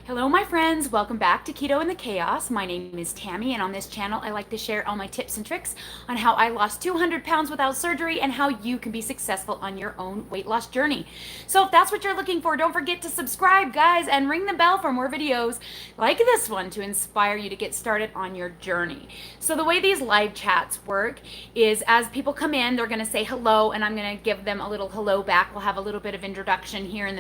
Hello, my friends. Welcome back to Keto in the Chaos. My name is Tammy, and on this channel, I like to share all my tips and tricks on how I lost 200 pounds without surgery and how you can be successful on your own weight loss journey. So, if that's what you're looking for, don't forget to subscribe, guys, and ring the bell for more videos like this one to inspire you to get started on your journey. So, the way these live chats work is as people come in, they're going to say hello, and I'm going to give them a little hello back. We'll have a little bit of introduction here in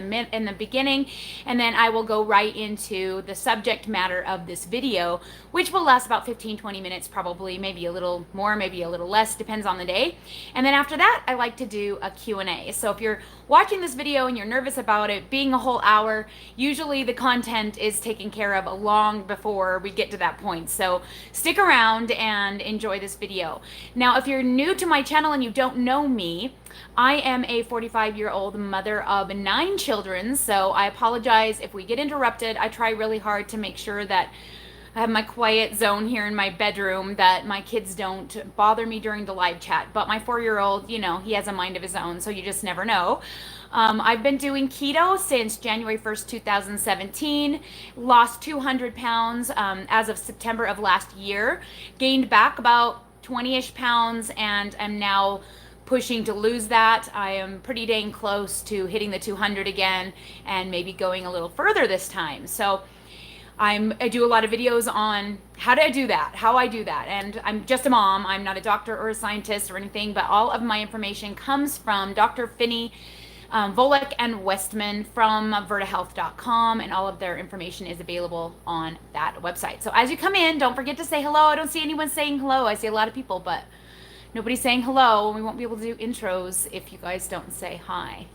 the beginning, and then I will go right into the subject matter of this video, which will last about 15-20 minutes, probably, maybe a little more, maybe a little less, depends on the day. And then after that, I like to do a Q&A. So if you're watching this video and you're nervous about it being a whole hour, usually the content is taken care of long before we get to that point. So stick around and enjoy this video. Now, if you're new to my channel and you don't know me, I am a 45-year-old mother of 9 children, so I apologize if we get interrupted. I try really hard to make sure that I have my quiet zone here in my bedroom, that my kids don't bother me during the live chat. But my 4-year-old, he has a mind of his own, so you just never know. I've been doing keto since January 1st, 2017, lost 200 pounds as of September of last year, gained back about 20-ish pounds, and am now pushing to lose that. I am pretty dang close to hitting the 200 again and maybe going a little further this time. So I do a lot of videos on how I do that. And I'm just a mom. I'm not a doctor or a scientist or anything, but all of my information comes from Dr. Finney Volek and Westman from vertahealth.com, and all of their information is available on that website. So as you come in, don't forget to say hello. I don't see anyone saying hello. I see a lot of people, but nobody's saying hello, and we won't be able to do intros if you guys don't say hi.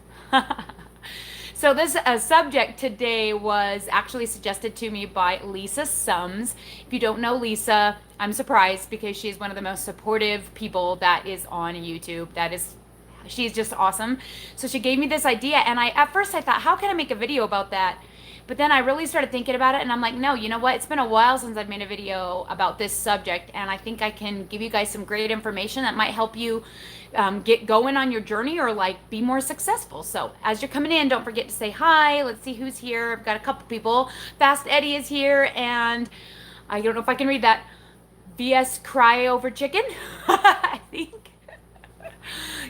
So this subject today was actually suggested to me by Lisa Sums. If you don't know Lisa, I'm surprised because she's one of the most supportive people that is on YouTube. She's just awesome. So she gave me this idea, and at first I thought, how can I make a video about that? But then I really started thinking about it, and I'm like, no, you know what? It's been a while since I've made a video about this subject, and I think I can give you guys some great information that might help you get going on your journey or be more successful. So as you're coming in, don't forget to say hi. Let's see who's here. I've got a couple people. Fast Eddie is here, and I don't know if I can read that. VS Cry Over Chicken, I think.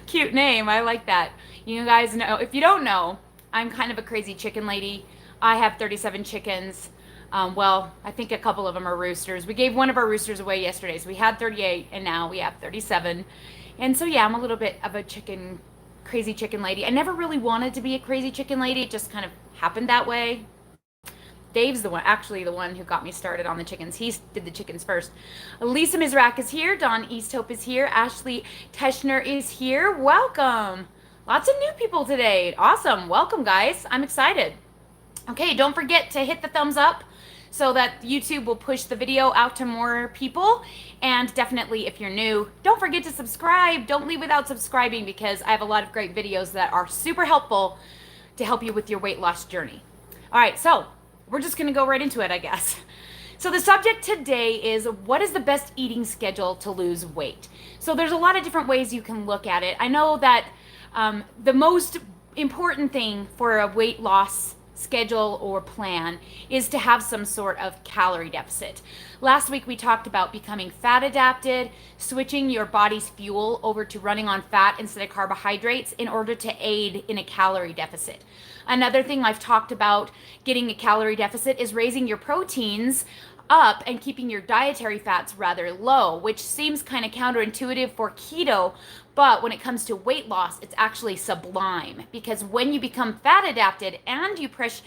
Cute name. I like that. You guys know, if you don't know, I'm kind of a crazy chicken lady. I have 37 chickens. Well, I think a couple of them are roosters. We gave one of our roosters away yesterday, so we had 38, and now we have 37. And so, yeah, I'm a little bit of a crazy chicken lady. I never really wanted to be a crazy chicken lady. It just kind of happened that way. Dave's the one who got me started on the chickens. He did the chickens first. Lisa Mizrak is here. Dawn Easthope is here. Ashley Teschner is here. Welcome. Lots of new people today. Awesome. Welcome, guys. I'm excited. Okay, don't forget to hit the thumbs up so that YouTube will push the video out to more people. And definitely, if you're new, don't forget to subscribe. Don't leave without subscribing, because I have a lot of great videos that are super helpful to help you with your weight loss journey. All right, so we're just going to go right into it, I guess. So the subject today is, what is the best eating schedule to lose weight? So there's a lot of different ways you can look at it. I know that the most important thing for a weight loss schedule or plan is to have some sort of calorie deficit. Last week we talked about becoming fat adapted, switching your body's fuel over to running on fat instead of carbohydrates in order to aid in a calorie deficit. Another thing I've talked about getting a calorie deficit is raising your proteins up and keeping your dietary fats rather low, which seems kind of counterintuitive for keto, but when it comes to weight loss, it's actually sublime, because when you become fat adapted and you push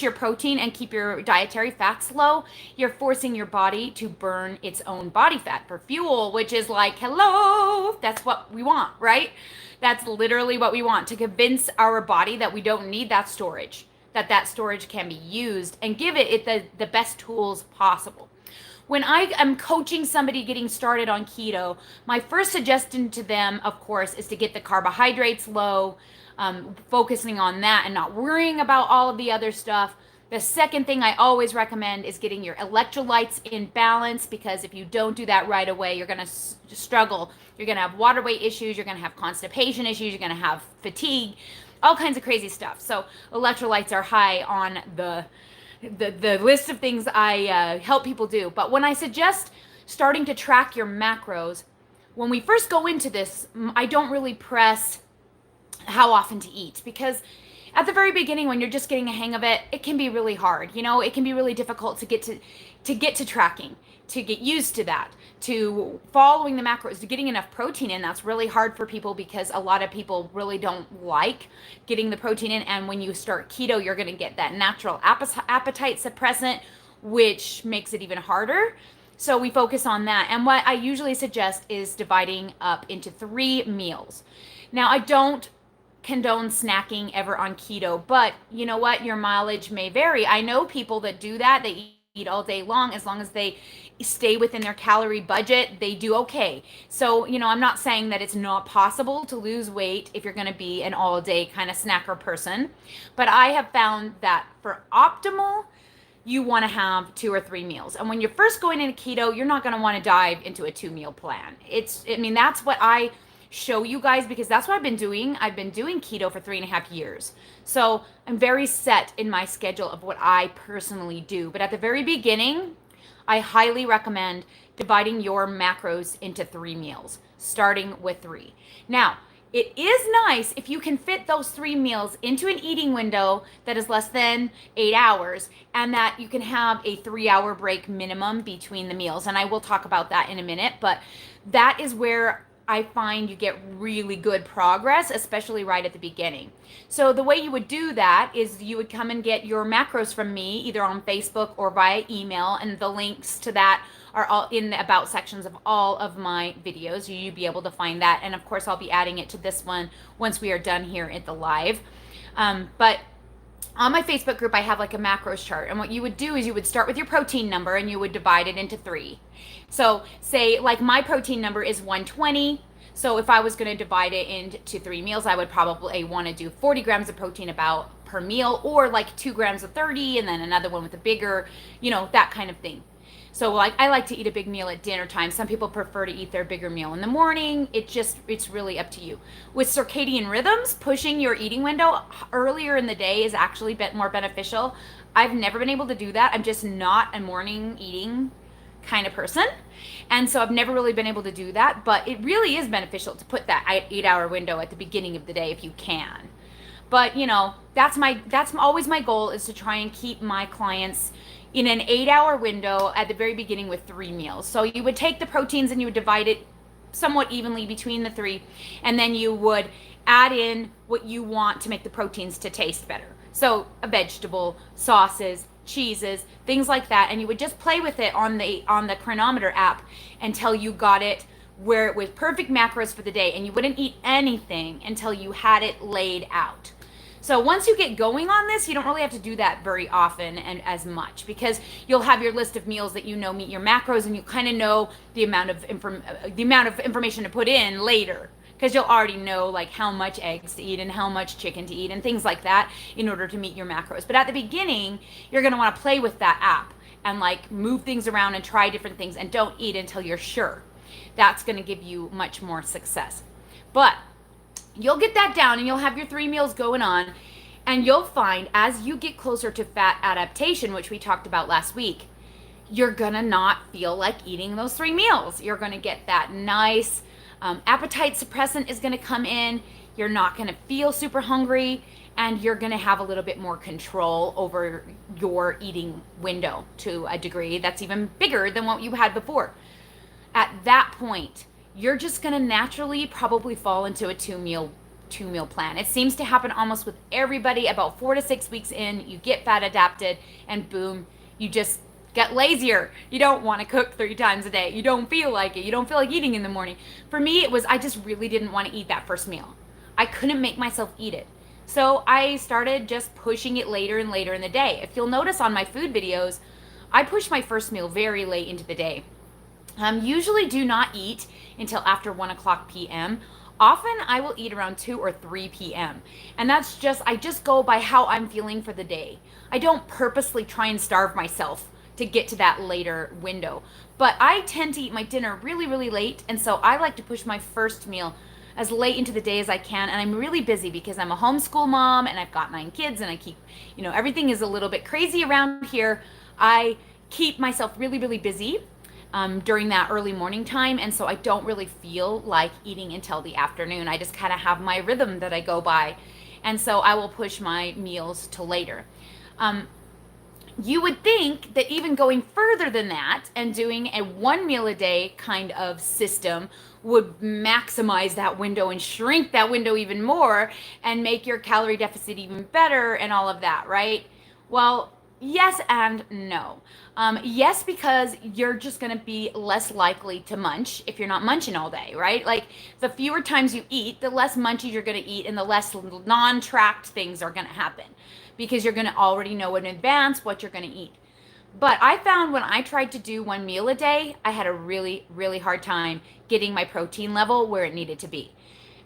your protein and keep your dietary fats low, you're forcing your body to burn its own body fat for fuel, which is like, hello, that's what we want, right? That's literally what we want, to convince our body that we don't need that storage, that storage can be used, and give it the best tools possible. When I am coaching somebody getting started on keto, my first suggestion to them, of course, is to get the carbohydrates low, focusing on that and not worrying about all of the other stuff. The second thing I always recommend is getting your electrolytes in balance, because if you don't do that right away, you're going to struggle. You're going to have water weight issues, you're going to have constipation issues, you're going to have fatigue, all kinds of crazy stuff. So electrolytes are high on the the list of things I help people do. But when I suggest starting to track your macros, when we first go into this, I don't really press how often to eat, because at the very beginning, when you're just getting a hang of it, it can be really hard. It can be really difficult to get to tracking, to get used to that, to following the macros, to getting enough protein in. That's really hard for people because a lot of people really don't like getting the protein in. And when you start keto, you're going to get that natural appetite suppressant, which makes it even harder. So we focus on that. And what I usually suggest is dividing up into 3 meals. Now, I don't condone snacking ever on keto, but you know what? Your mileage may vary. I know people that do that. They eat all day long. As long as they stay within their calorie budget, they do okay. So, I'm not saying that it's not possible to lose weight if you're going to be an all day kind of snacker person, but I have found that for optimal, you want to have 2 or 3 meals. And when you're first going into keto, you're not going to want to dive into a 2-meal plan. That's what I show you guys, because that's what I've been doing. I've been doing keto for 3.5 years. So I'm very set in my schedule of what I personally do. But at the very beginning, I highly recommend dividing your macros into 3 meals, starting with 3. Now, it is nice if you can fit those 3 meals into an eating window that is less than 8 hours, and that you can have a 3-hour break minimum between the meals. And I will talk about that in a minute, but that is where I find you get really good progress, especially right at the beginning. So the way you would do that is you would come and get your macros from me, either on Facebook or via email, and the links to that are all in the about sections of all of my videos. You'd be able to find that. And of course, I'll be adding it to this one once we are done here at the live. But on my Facebook group, I have like a macros chart. And what you would do is you would start with your protein number and you would divide it into 3. So say like my protein number is 120. So if I was going to divide it into 3 meals, I would probably want to do 40 grams of protein about per meal, or like 2 grams of 30 and then another one with a bigger, that kind of thing. So like I like to eat a big meal at dinner time. Some people prefer to eat their bigger meal in the morning. It's really up to you. With circadian rhythms, pushing your eating window earlier in the day is actually a bit more beneficial. I've never been able to do that. I'm just not a morning eating kind of person. And so I've never really been able to do that, but it really is beneficial to put that 8-hour window at the beginning of the day if you can. But that's always my goal, is to try and keep my clients in an 8-hour window at the very beginning with 3 meals. So you would take the proteins and you would divide it somewhat evenly between the 3, and then you would add in what you want to make the proteins to taste better. So a vegetable, sauces, cheeses, things like that, and you would just play with it on the Chronometer app until you got it where it was perfect macros for the day, and you wouldn't eat anything until you had it laid out. So once you get going on this, you don't really have to do that very often and as much, because you'll have your list of meals that meet your macros, and you kind of know the amount of information to put in later, because you'll already know like how much eggs to eat and how much chicken to eat and things like that in order to meet your macros. But at the beginning, you're going to want to play with that app and like move things around and try different things, and don't eat until you're sure. That's going to give you much more success. But you'll get that down and you'll have your 3 meals going on, and you'll find as you get closer to fat adaptation, which we talked about last week, you're going to not feel like eating those 3 meals. You're going to get that nice appetite suppressant is going to come in. You're not going to feel super hungry, and you're going to have a little bit more control over your eating window to a degree that's even bigger than what you had before. At that point, you're just going to naturally probably fall into a 2-meal plan. It seems to happen almost with everybody. About 4 to 6 weeks in, you get fat adapted, and boom, you just get lazier. You don't want to cook 3 times a day. You don't feel like it. You don't feel like eating in the morning. For me, it was I just really didn't want to eat that first meal. I couldn't make myself eat it. So I started just pushing it later and later in the day. If you'll notice on my food videos, I push my first meal very late into the day. Usually do not eat until after 1 o'clock p.m. Often I will eat around 2 or 3 p.m. And I just go by how I'm feeling for the day. I don't purposely try and starve myself to get to that later window. But I tend to eat my dinner really, really late. And so I like to push my first meal as late into the day as I can. And I'm really busy because I'm a homeschool mom and I've got 9 kids and I keep, everything is a little bit crazy around here. I keep myself really, really busy during that early morning time. And so I don't really feel like eating until the afternoon. I just kind of have my rhythm that I go by. And so I will push my meals to later. You would think that even going further than that and doing a 1 meal a day kind of system would maximize that window and shrink that window even more and make your calorie deficit even better and all of that, right? Well, yes and no. Yes, because you're just going to be less likely to munch if you're not munching all day, right? Like the fewer times you eat, the less munchies you're going to eat and the less non-tracked things are going to happen because you're going to already know in advance what you're going to eat. But I found when I tried to do 1 meal a day, I had a really, really hard time getting my protein level where it needed to be.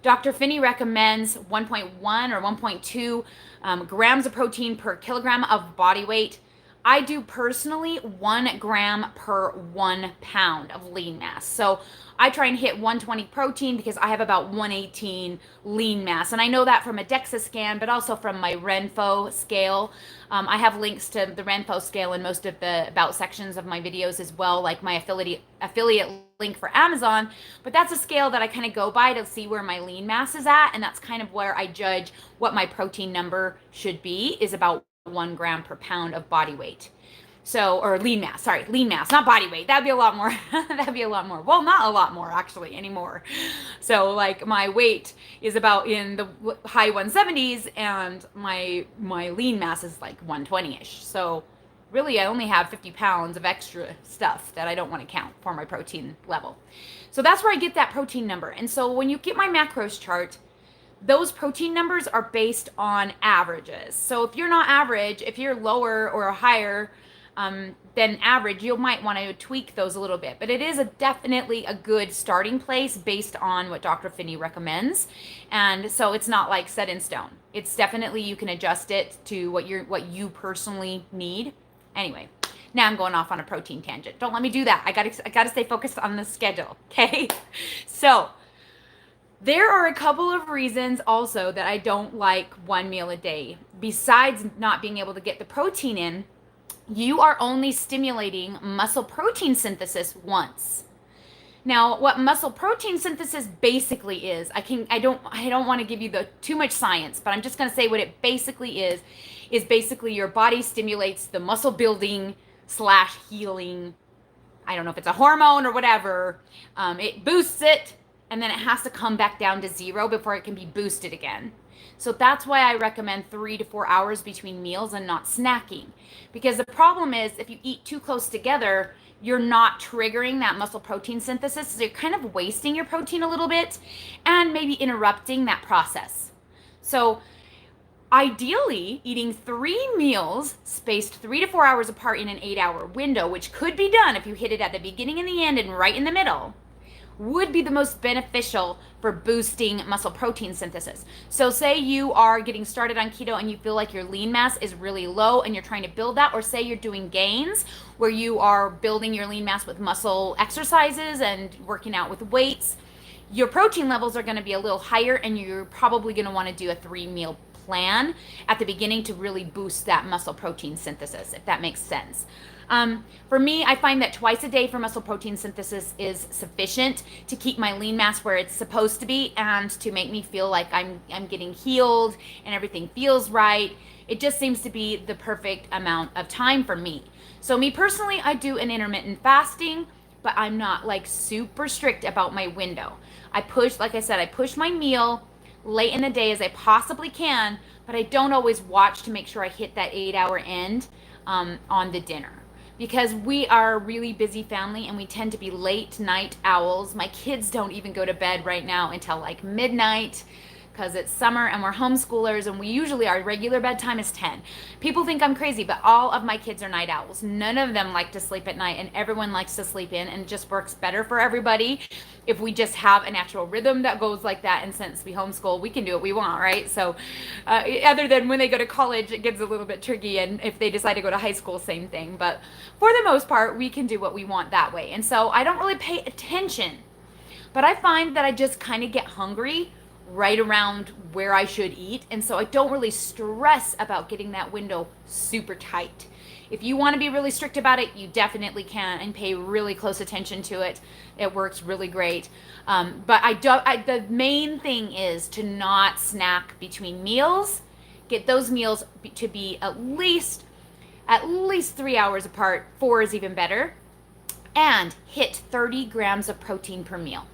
Dr. Finney recommends 1.1 or 1.2 grams of protein per kilogram of body weight. I do personally 1 gram per 1 pound of lean mass. So I try and hit 120 protein because I have about 118 lean mass. And I know that from a Dexa scan, but also from my Renfo scale. I have links to the Renfo scale in most of the about sections of my videos as well, like my affiliate link for Amazon. But that's a scale that I kind of go by to see where my lean mass is at. And that's kind of where I judge what my protein number should be, is about 1 gram per pound of body weight. So, or lean mass, not body weight. That'd be a lot more. That'd be a lot more. Well, not a lot more actually anymore. So like my weight is about in the high 170s and my lean mass is like 120-ish. So really I only have 50 pounds of extra stuff that I don't want to count for my protein level. So that's where I get that protein number. And so when you get my macros chart, those protein numbers are based on averages. So if you're not average, if you're lower or higher than average, you might want to tweak those a little bit. But it is definitely a good starting place based on what Dr. Finney recommends. And so it's not like set in stone. It's definitely, you can adjust it to what you personally need. Anyway, now I'm going off on a protein tangent. Don't let me do that. I gotta stay focused on the schedule, okay? So there are a couple of reasons also that I don't like 1 meal a day. Besides not being able to get the protein in, you are only stimulating muscle protein synthesis once. Now, what muscle protein synthesis basically is, I don't want to give you too much science, but I'm just going to say what it basically is basically your body stimulates the muscle building / healing. I don't know if it's a hormone or whatever. It boosts it, and then it has to come back down to 0 before it can be boosted again. So that's why I recommend 3 to 4 hours between meals and not snacking. Because the problem is if you eat too close together, you're not triggering that muscle protein synthesis. So you're kind of wasting your protein a little bit and maybe interrupting that process. So ideally, eating 3 meals spaced 3 to 4 hours apart in an 8-hour window, which could be done if you hit it at the beginning and the end and right in the middle, would be the most beneficial for boosting muscle protein synthesis. So say you are getting started on keto and you feel like your lean mass is really low and you're trying to build that, or say you're doing gains where you are building your lean mass with muscle exercises and working out with weights, your protein levels are going to be a little higher and you're probably going to want to do a 3-meal plan at the beginning to really boost that muscle protein synthesis, if that makes sense. For me, I find that twice a day for muscle protein synthesis is sufficient to keep my lean mass where it's supposed to be and to make me feel like I'm getting healed and everything feels right. It just seems to be the perfect amount of time for me. So me personally, I do an intermittent fasting, but I'm not like super strict about my window. Like I said, I push my meal late in the day as I possibly can, but I don't always watch to make sure I hit that 8-hour end on the dinner. Because we are a really busy family and we tend to be late night owls. My kids don't even go to bed right now until like midnight because it's summer and we're homeschoolers, and we usually, our regular bedtime is 10. People think I'm crazy, but all of my kids are night owls. None of them like to sleep at night, and everyone likes to sleep in, and it just works better for everybody if we just have a natural rhythm that goes like that. And since we homeschool, we can do what we want, right? So other than when they go to college, it gets a little bit tricky, and if they decide to go to high school, same thing. But for the most part, we can do what we want that way. And so I don't really pay attention But I find that I just kind of get hungry right around where I should eat. And so I don't really stress about getting that window super tight. If you want to be really strict about it, you definitely can and pay really close attention to it. It works really great. But the main thing is to not snack between meals. Get those meals to be at least 3 hours apart. 4 is even better. And hit 30 grams of protein per meal.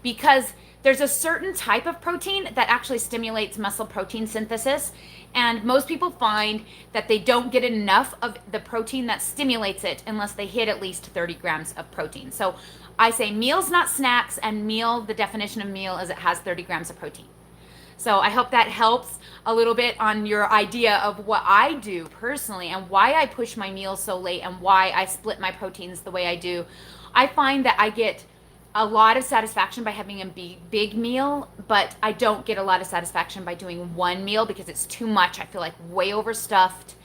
Because there's a certain type of protein that actually stimulates muscle protein synthesis. And most people find that they don't get enough of the protein that stimulates it unless they hit at least 30 grams of protein. So I say meals, not snacks, and meal, the definition of meal is it has 30 grams of protein. So I hope that helps a little bit on your idea of what I do personally and why I push my meals so late and why I split my proteins the way I do. I find that I get a lot of satisfaction by having a big meal, but I don't get a lot of satisfaction by doing one meal because it's too much. I feel like way overstuffed,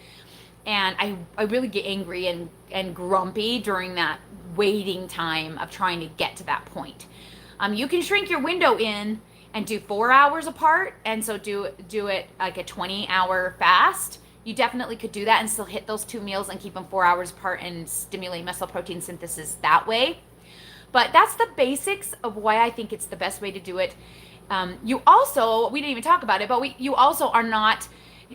and I really get angry and grumpy during that waiting time of trying to get to that point. You can shrink your window in and do 4 hours apart, and so do it like a 20-hour fast. You definitely could do that and still hit those 2 meals and keep them 4 hours apart and stimulate muscle protein synthesis that way. But that's the basics of why I think it's the best way to do it. You also, we didn't even talk about it, but you also are not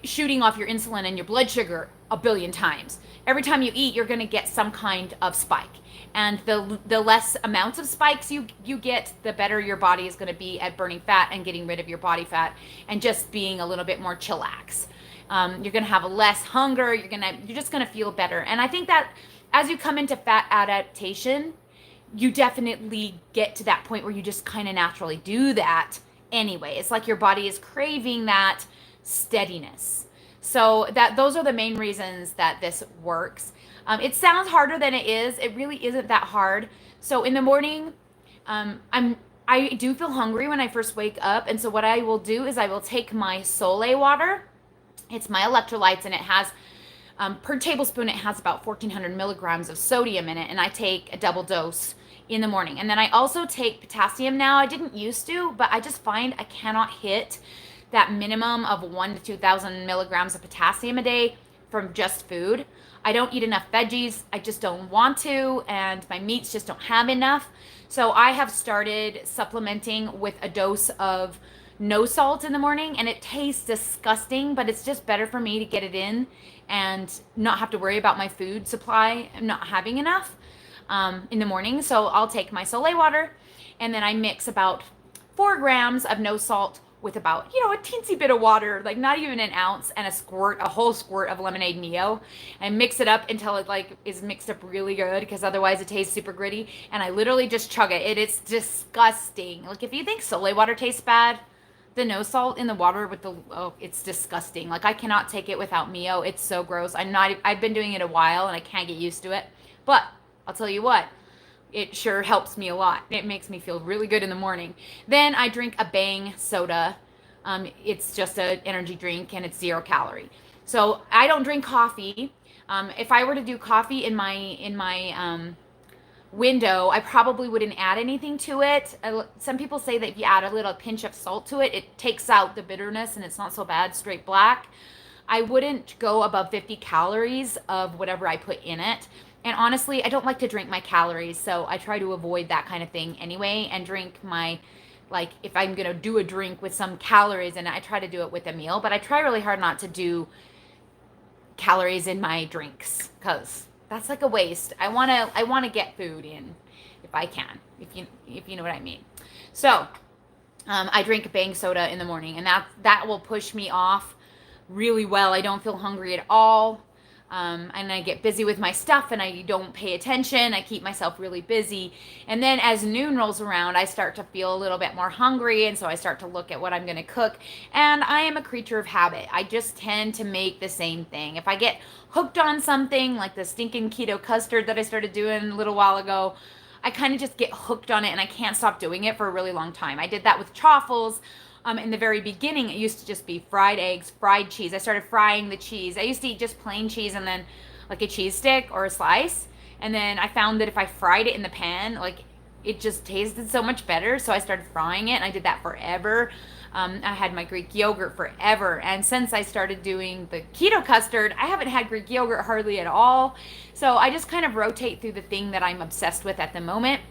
shooting off your insulin and your blood sugar a billion times. Every time you eat, you're going to get some kind of spike. And the less amounts of spikes you get, the better your body is going to be at burning fat and getting rid of your body fat and just being a little bit more chillax. You're going to have less hunger. You're just going to feel better. And I think that as you come into fat adaptation, you definitely get to that point where you just kind of naturally do that anyway. It's like your body is craving that steadiness. So those are the main reasons that this works. It sounds harder than it is. It really isn't that hard. So in the morning, I do feel hungry when I first wake up. And so what I will do is I will take my Solé water. It's my electrolytes, and it has per tablespoon, it has about 1,400 milligrams of sodium in it. And I take a double dose in the morning. And then I also take potassium now. I didn't used to, but I just find I cannot hit that minimum of 1,000 to 2,000 milligrams of potassium a day from just food. I don't eat enough veggies. I just don't want to, and my meats just don't have enough. So I have started supplementing with a dose of no salt in the morning, and it tastes disgusting, but it's just better for me to get it in and not have to worry about my food supply not having enough in the morning. So I'll take my Solé water, and then I mix about 4 grams of no salt with about, a teensy bit of water, like not even an ounce, and a whole squirt of lemonade Mayo, and mix it up until it is mixed up really good, because otherwise it tastes super gritty. And I literally just chug it. It's disgusting. Like, if you think Solé water tastes bad, the no salt in the water with it's disgusting. Like, I cannot take it without Mayo. It's so gross. I've been doing it a while and I can't get used to it. But I'll tell you what, it sure helps me a lot. It makes me feel really good in the morning. Then I drink a Bang soda. It's just an energy drink, and it's 0 calorie. So I don't drink coffee. If I were to do coffee in my window, I probably wouldn't add anything to it. Some people say that if you add a little pinch of salt to it, it takes out the bitterness and it's not so bad, straight black. I wouldn't go above 50 calories of whatever I put in it. And honestly, I don't like to drink my calories, so I try to avoid that kind of thing anyway, and drink if I'm going to do a drink with some calories in it, I try to do it with a meal, but I try really hard not to do calories in my drinks, because that's like a waste. I want to get food in if I can, if you know what I mean. So I drink a Bang soda in the morning, and that will push me off really well. I don't feel hungry at all. And I get busy with my stuff, and I don't pay attention. I keep myself really busy. And then as noon rolls around, I start to feel a little bit more hungry, and so I start to look at what I'm going to cook. And I am a creature of habit. I just tend to make the same thing. If I get hooked on something, like the stinking keto custard that I started doing a little while ago, I kind of just get hooked on it, and I can't stop doing it for a really long time. I did that with chaffles. In the very beginning, it used to just be fried eggs, fried cheese. I started frying the cheese. I used to eat just plain cheese and then like a cheese stick or a slice. And then I found that if I fried it in the pan, like it just tasted so much better. So I started frying it, and I did that forever. I had my Greek yogurt forever. And since I started doing the keto custard, I haven't had Greek yogurt hardly at all. So I just kind of rotate through the thing that I'm obsessed with at the moment.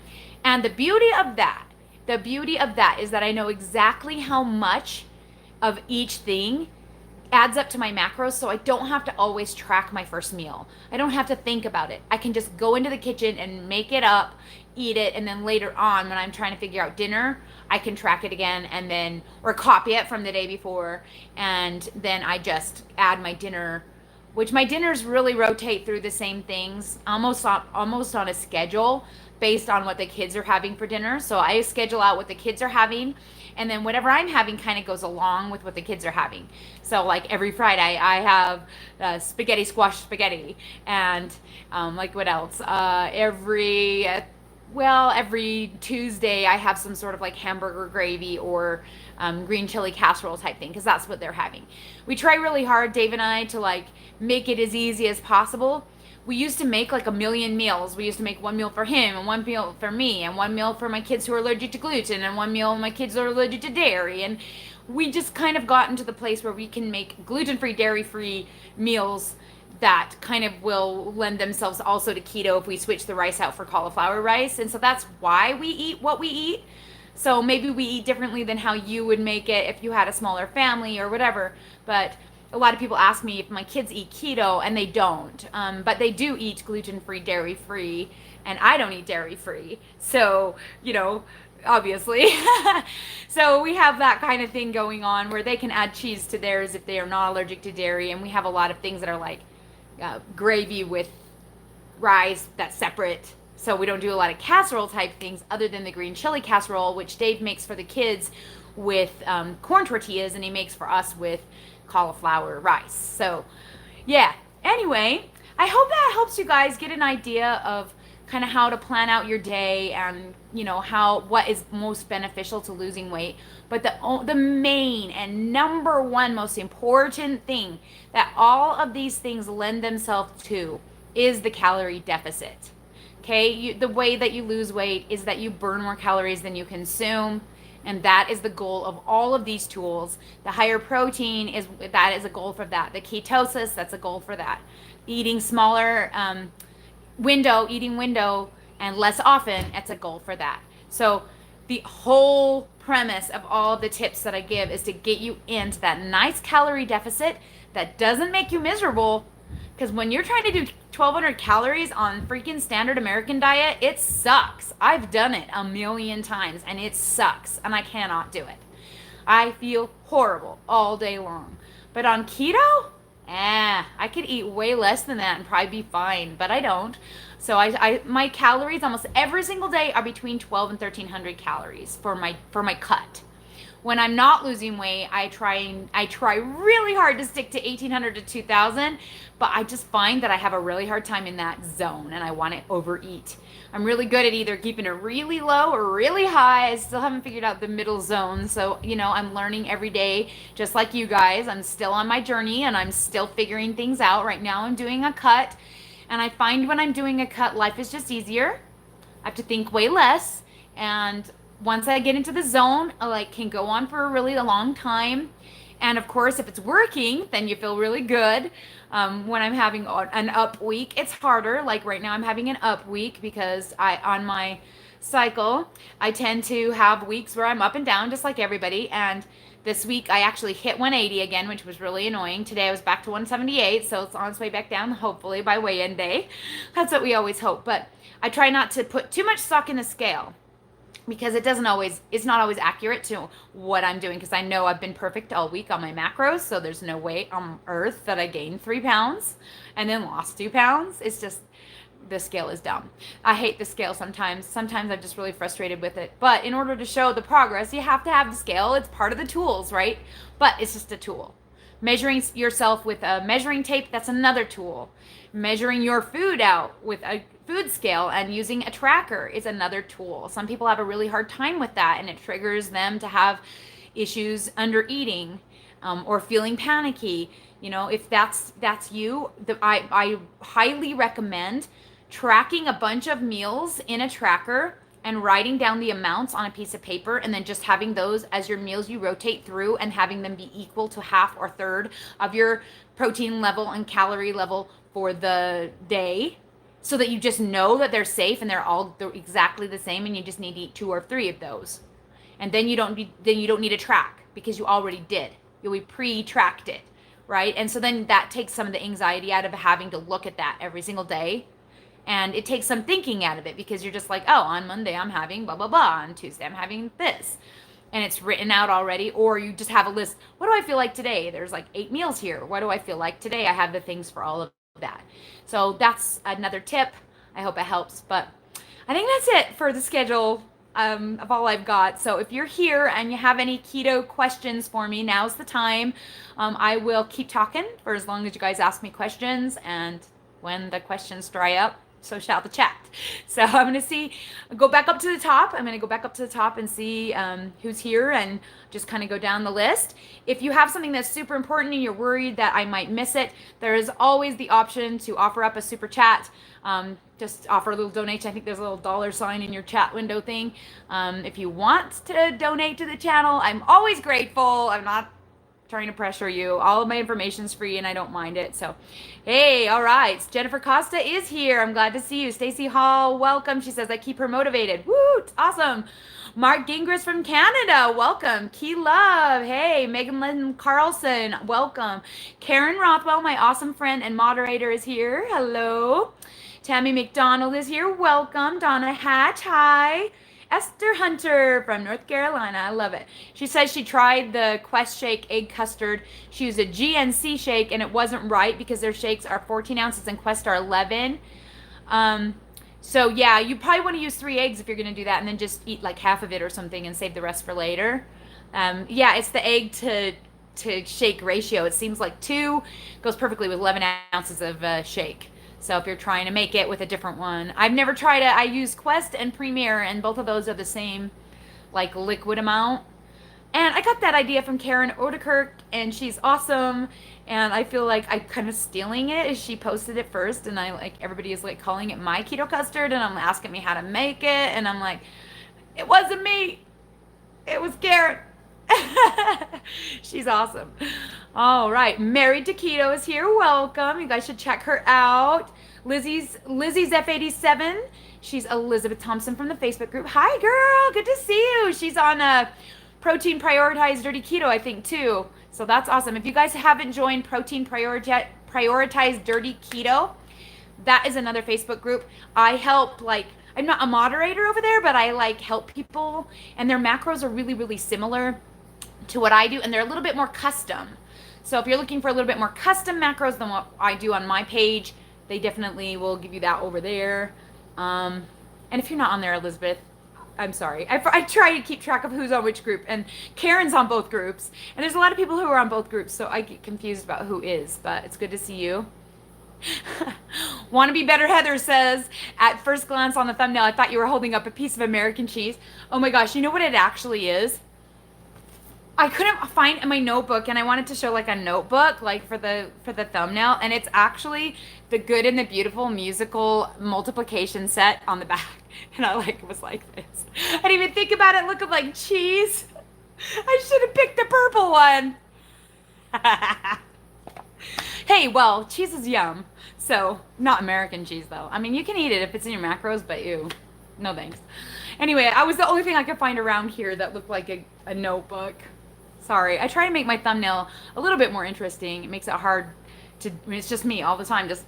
And the beauty of that is that I know exactly how much of each thing adds up to my macros, so I don't have to always track my first meal. I don't have to think about it. I can just go into the kitchen and make it up, eat it, and then later on when I'm trying to figure out dinner, I can track it again and then, or copy it from the day before, and then I just add my dinner, which my dinners really rotate through the same things, almost on a schedule based on what the kids are having for dinner. So I schedule out what the kids are having, and then whatever I'm having kind of goes along with what the kids are having. So like every Friday I have spaghetti squash spaghetti, and like what else? Every Tuesday I have some sort of like hamburger gravy or green chili casserole type thing, because that's what they're having. We try really hard, Dave and I, to like make it as easy as possible. We used to make like a million meals. We used to make one meal for him and one meal for me and one meal for my kids who are allergic to gluten and one meal my kids are allergic to dairy. And we just kind of gotten to the place where we can make gluten-free, dairy-free meals that kind of will lend themselves also to keto if we switch the rice out for cauliflower rice. And so that's why we eat what we eat. So maybe we eat differently than how you would make it if you had a smaller family or whatever. But a lot of people ask me if my kids eat keto, and they don't. But they do eat gluten-free, dairy-free, and I don't eat dairy-free. So, obviously. So we have that kind of thing going on where they can add cheese to theirs if they are not allergic to dairy. And we have a lot of things that are like gravy with rice that's separate. So we don't do a lot of casserole type things other than the green chili casserole, which Dave makes for the kids with corn tortillas, and he makes for us with cauliflower rice. So yeah, anyway, I hope that helps you guys get an idea of kind of how to plan out your day, and what is most beneficial to losing weight. But the main and number one most important thing that all of these things lend themselves to is the calorie deficit. Okay, the way that you lose weight is that you burn more calories than you consume. And that is the goal of all of these tools. The higher protein is a goal for that. The ketosis, that's a goal for that. Eating smaller eating window and less often, it's a goal for that. So the whole premise of all the tips that I give is to get you into that nice calorie deficit that doesn't make you miserable. Because when you're trying to do 1,200 calories on freaking standard American diet, it sucks. I've done it a million times, and it sucks, and I cannot do it. I feel horrible all day long. But on keto, I could eat way less than that and probably be fine, but I don't. So my calories almost every single day are between 1,200 and 1,300 calories for my cut. When I'm not losing weight, I try really hard to stick to 1,800 to 2,000, but I just find that I have a really hard time in that zone, and I want to overeat. I'm really good at either keeping it really low or really high. I still haven't figured out the middle zone, so I'm learning every day, just like you guys. I'm still on my journey, and I'm still figuring things out. Right now I'm doing a cut, and I find when I'm doing a cut, life is just easier. I have to think way less, and once I get into the zone, I can go on for a really long time. And of course, if it's working, then you feel really good. When I'm having an up week, it's harder. Like right now I'm having an up week because on my cycle, I tend to have weeks where I'm up and down just like everybody. And this week I actually hit 180 again, which was really annoying. Today I was back to 178, so it's on its way back down, hopefully by weigh-in day. That's what we always hope. But I try not to put too much stock in the scale, because it's not always accurate to what I'm doing, because I know I've been perfect all week on my macros, so there's no way on earth that I gained 3 pounds and then lost 2 pounds. It's just, the scale is dumb. I hate the scale sometimes. Sometimes I'm just really frustrated with it. But in order to show the progress, you have to have the scale. It's part of the tools, right? But it's just a tool. Measuring yourself with a measuring tape, that's another tool. Measuring your food out with a food scale and using a tracker is another tool. Some people have a really hard time with that, and it triggers them to have issues under eating or feeling panicky. If that's you, I highly recommend tracking a bunch of meals in a tracker and writing down the amounts on a piece of paper, and then just having those as your meals you rotate through, and having them be equal to half or third of your protein level and calorie level for the day, so that you just know that they're safe and they're exactly the same, and you just need to eat 2 or 3 of those. And then you don't need to track, because you already did. We pre-tracked it, right? And so then that takes some of the anxiety out of having to look at that every single day. And it takes some thinking out of it, because you're just like, oh, on Monday I'm having blah, blah, blah. On Tuesday I'm having this. And it's written out already. Or you just have a list. What do I feel like today? There's like 8 meals here. What do I feel like today? I have the things for all of that. So that's another tip. I hope it helps. But I think that's it for the schedule of all I've got. So if you're here and you have any keto questions for me, now's the time. I will keep talking for as long as you guys ask me questions. And when the questions dry up, so shall the chat. So I'm going to go back up to the top. I'm going to go back up to the top and see who's here, and just kind of go down the list. If you have something that's super important and you're worried that I might miss it, there is always the option to offer up a super chat. Just offer a little donation. I think there's a little $ in your chat window thing. If you want to donate to the channel, I'm always grateful. I'm not trying to pressure you. All of my information's free and I don't mind it. So, hey, all right. Jennifer Costa is here. I'm glad to see you. Stacy Hall, welcome. She says, I keep her motivated. Woo, it's awesome. Mark Gingras from Canada, welcome. Key Love, hey. Megan Lynn Carlson, welcome. Karen Rothwell, my awesome friend and moderator, is here. Hello. Tammy McDonald is here. Welcome. Donna Hatch, hi. Esther Hunter from North Carolina. I love it. She says she tried the Quest Shake egg custard. She used a GNC shake and it wasn't right, because their shakes are 14 ounces and Quest are 11. So yeah, you probably want to use 3 eggs if you're going to do that, and then just eat like half of it or something and save the rest for later. Yeah, it's the egg to shake ratio. It seems like 2 goes perfectly with 11 ounces of shake. So if you're trying to make it with a different one, I've never tried it. I use Quest and Premier, and both of those are the same, like, liquid amount. And I got that idea from Karen Odekirk, and she's awesome. And I feel like I'm kind of stealing it. She posted it first, and everybody is like calling it my keto custard, and I'm asking me how to make it, and I'm like, it wasn't me. It was Karen. She's awesome. All right, Married to Keto is here. Welcome. You guys should check her out. Lizzie's F87. She's Elizabeth Thompson from the Facebook group. Hi, girl. Good to see you. She's on Protein Prioritized Dirty Keto, I think, too. So that's awesome. If you guys haven't joined Protein Prioritized Dirty Keto, that is another Facebook group. I help, I'm not a moderator over there, but I help people, and their macros are really, really similar to what I do, and they're a little bit more custom. So if you're looking for a little bit more custom macros than what I do on my page, they definitely will give you that over there. And if you're not on there, Elizabeth, I'm sorry. I try to keep track of who's on which group, and Karen's on both groups, and there's a lot of people who are on both groups, so I get confused about who is, but it's good to see you. Want to be better, Heather says, at first glance on the thumbnail, I thought you were holding up a piece of American cheese. Oh my gosh, you know what it actually is? I couldn't find in my notebook, and I wanted to show a notebook for the thumbnail, and it's actually the Good and the Beautiful musical multiplication set on the back, and I was like this. I didn't even think about it looking like cheese. I should have picked the purple one. Hey, well, cheese is yum, so not American cheese though. I mean, you can eat it if it's in your macros, but no thanks. Anyway, I was the only thing I could find around here that looked like a notebook. Sorry, I try to make my thumbnail a little bit more interesting. It makes it hard it's just me all the time, just,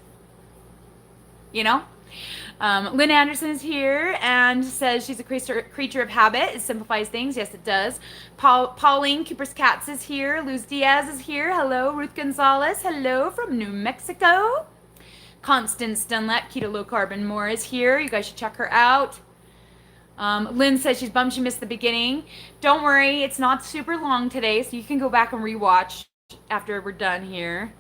Lynn Anderson is here and says she's a creature of habit. It simplifies things. Yes, it does. Pauline Cooper's Cats is here. Luz Diaz is here. Hello. Ruth Gonzalez. Hello from New Mexico. Constance Dunlap, Keto Low Carb and More, is here. You guys should check her out. Lynn says she's bummed she missed the beginning. Don't worry, it's not super long today, so you can go back and rewatch after we're done here.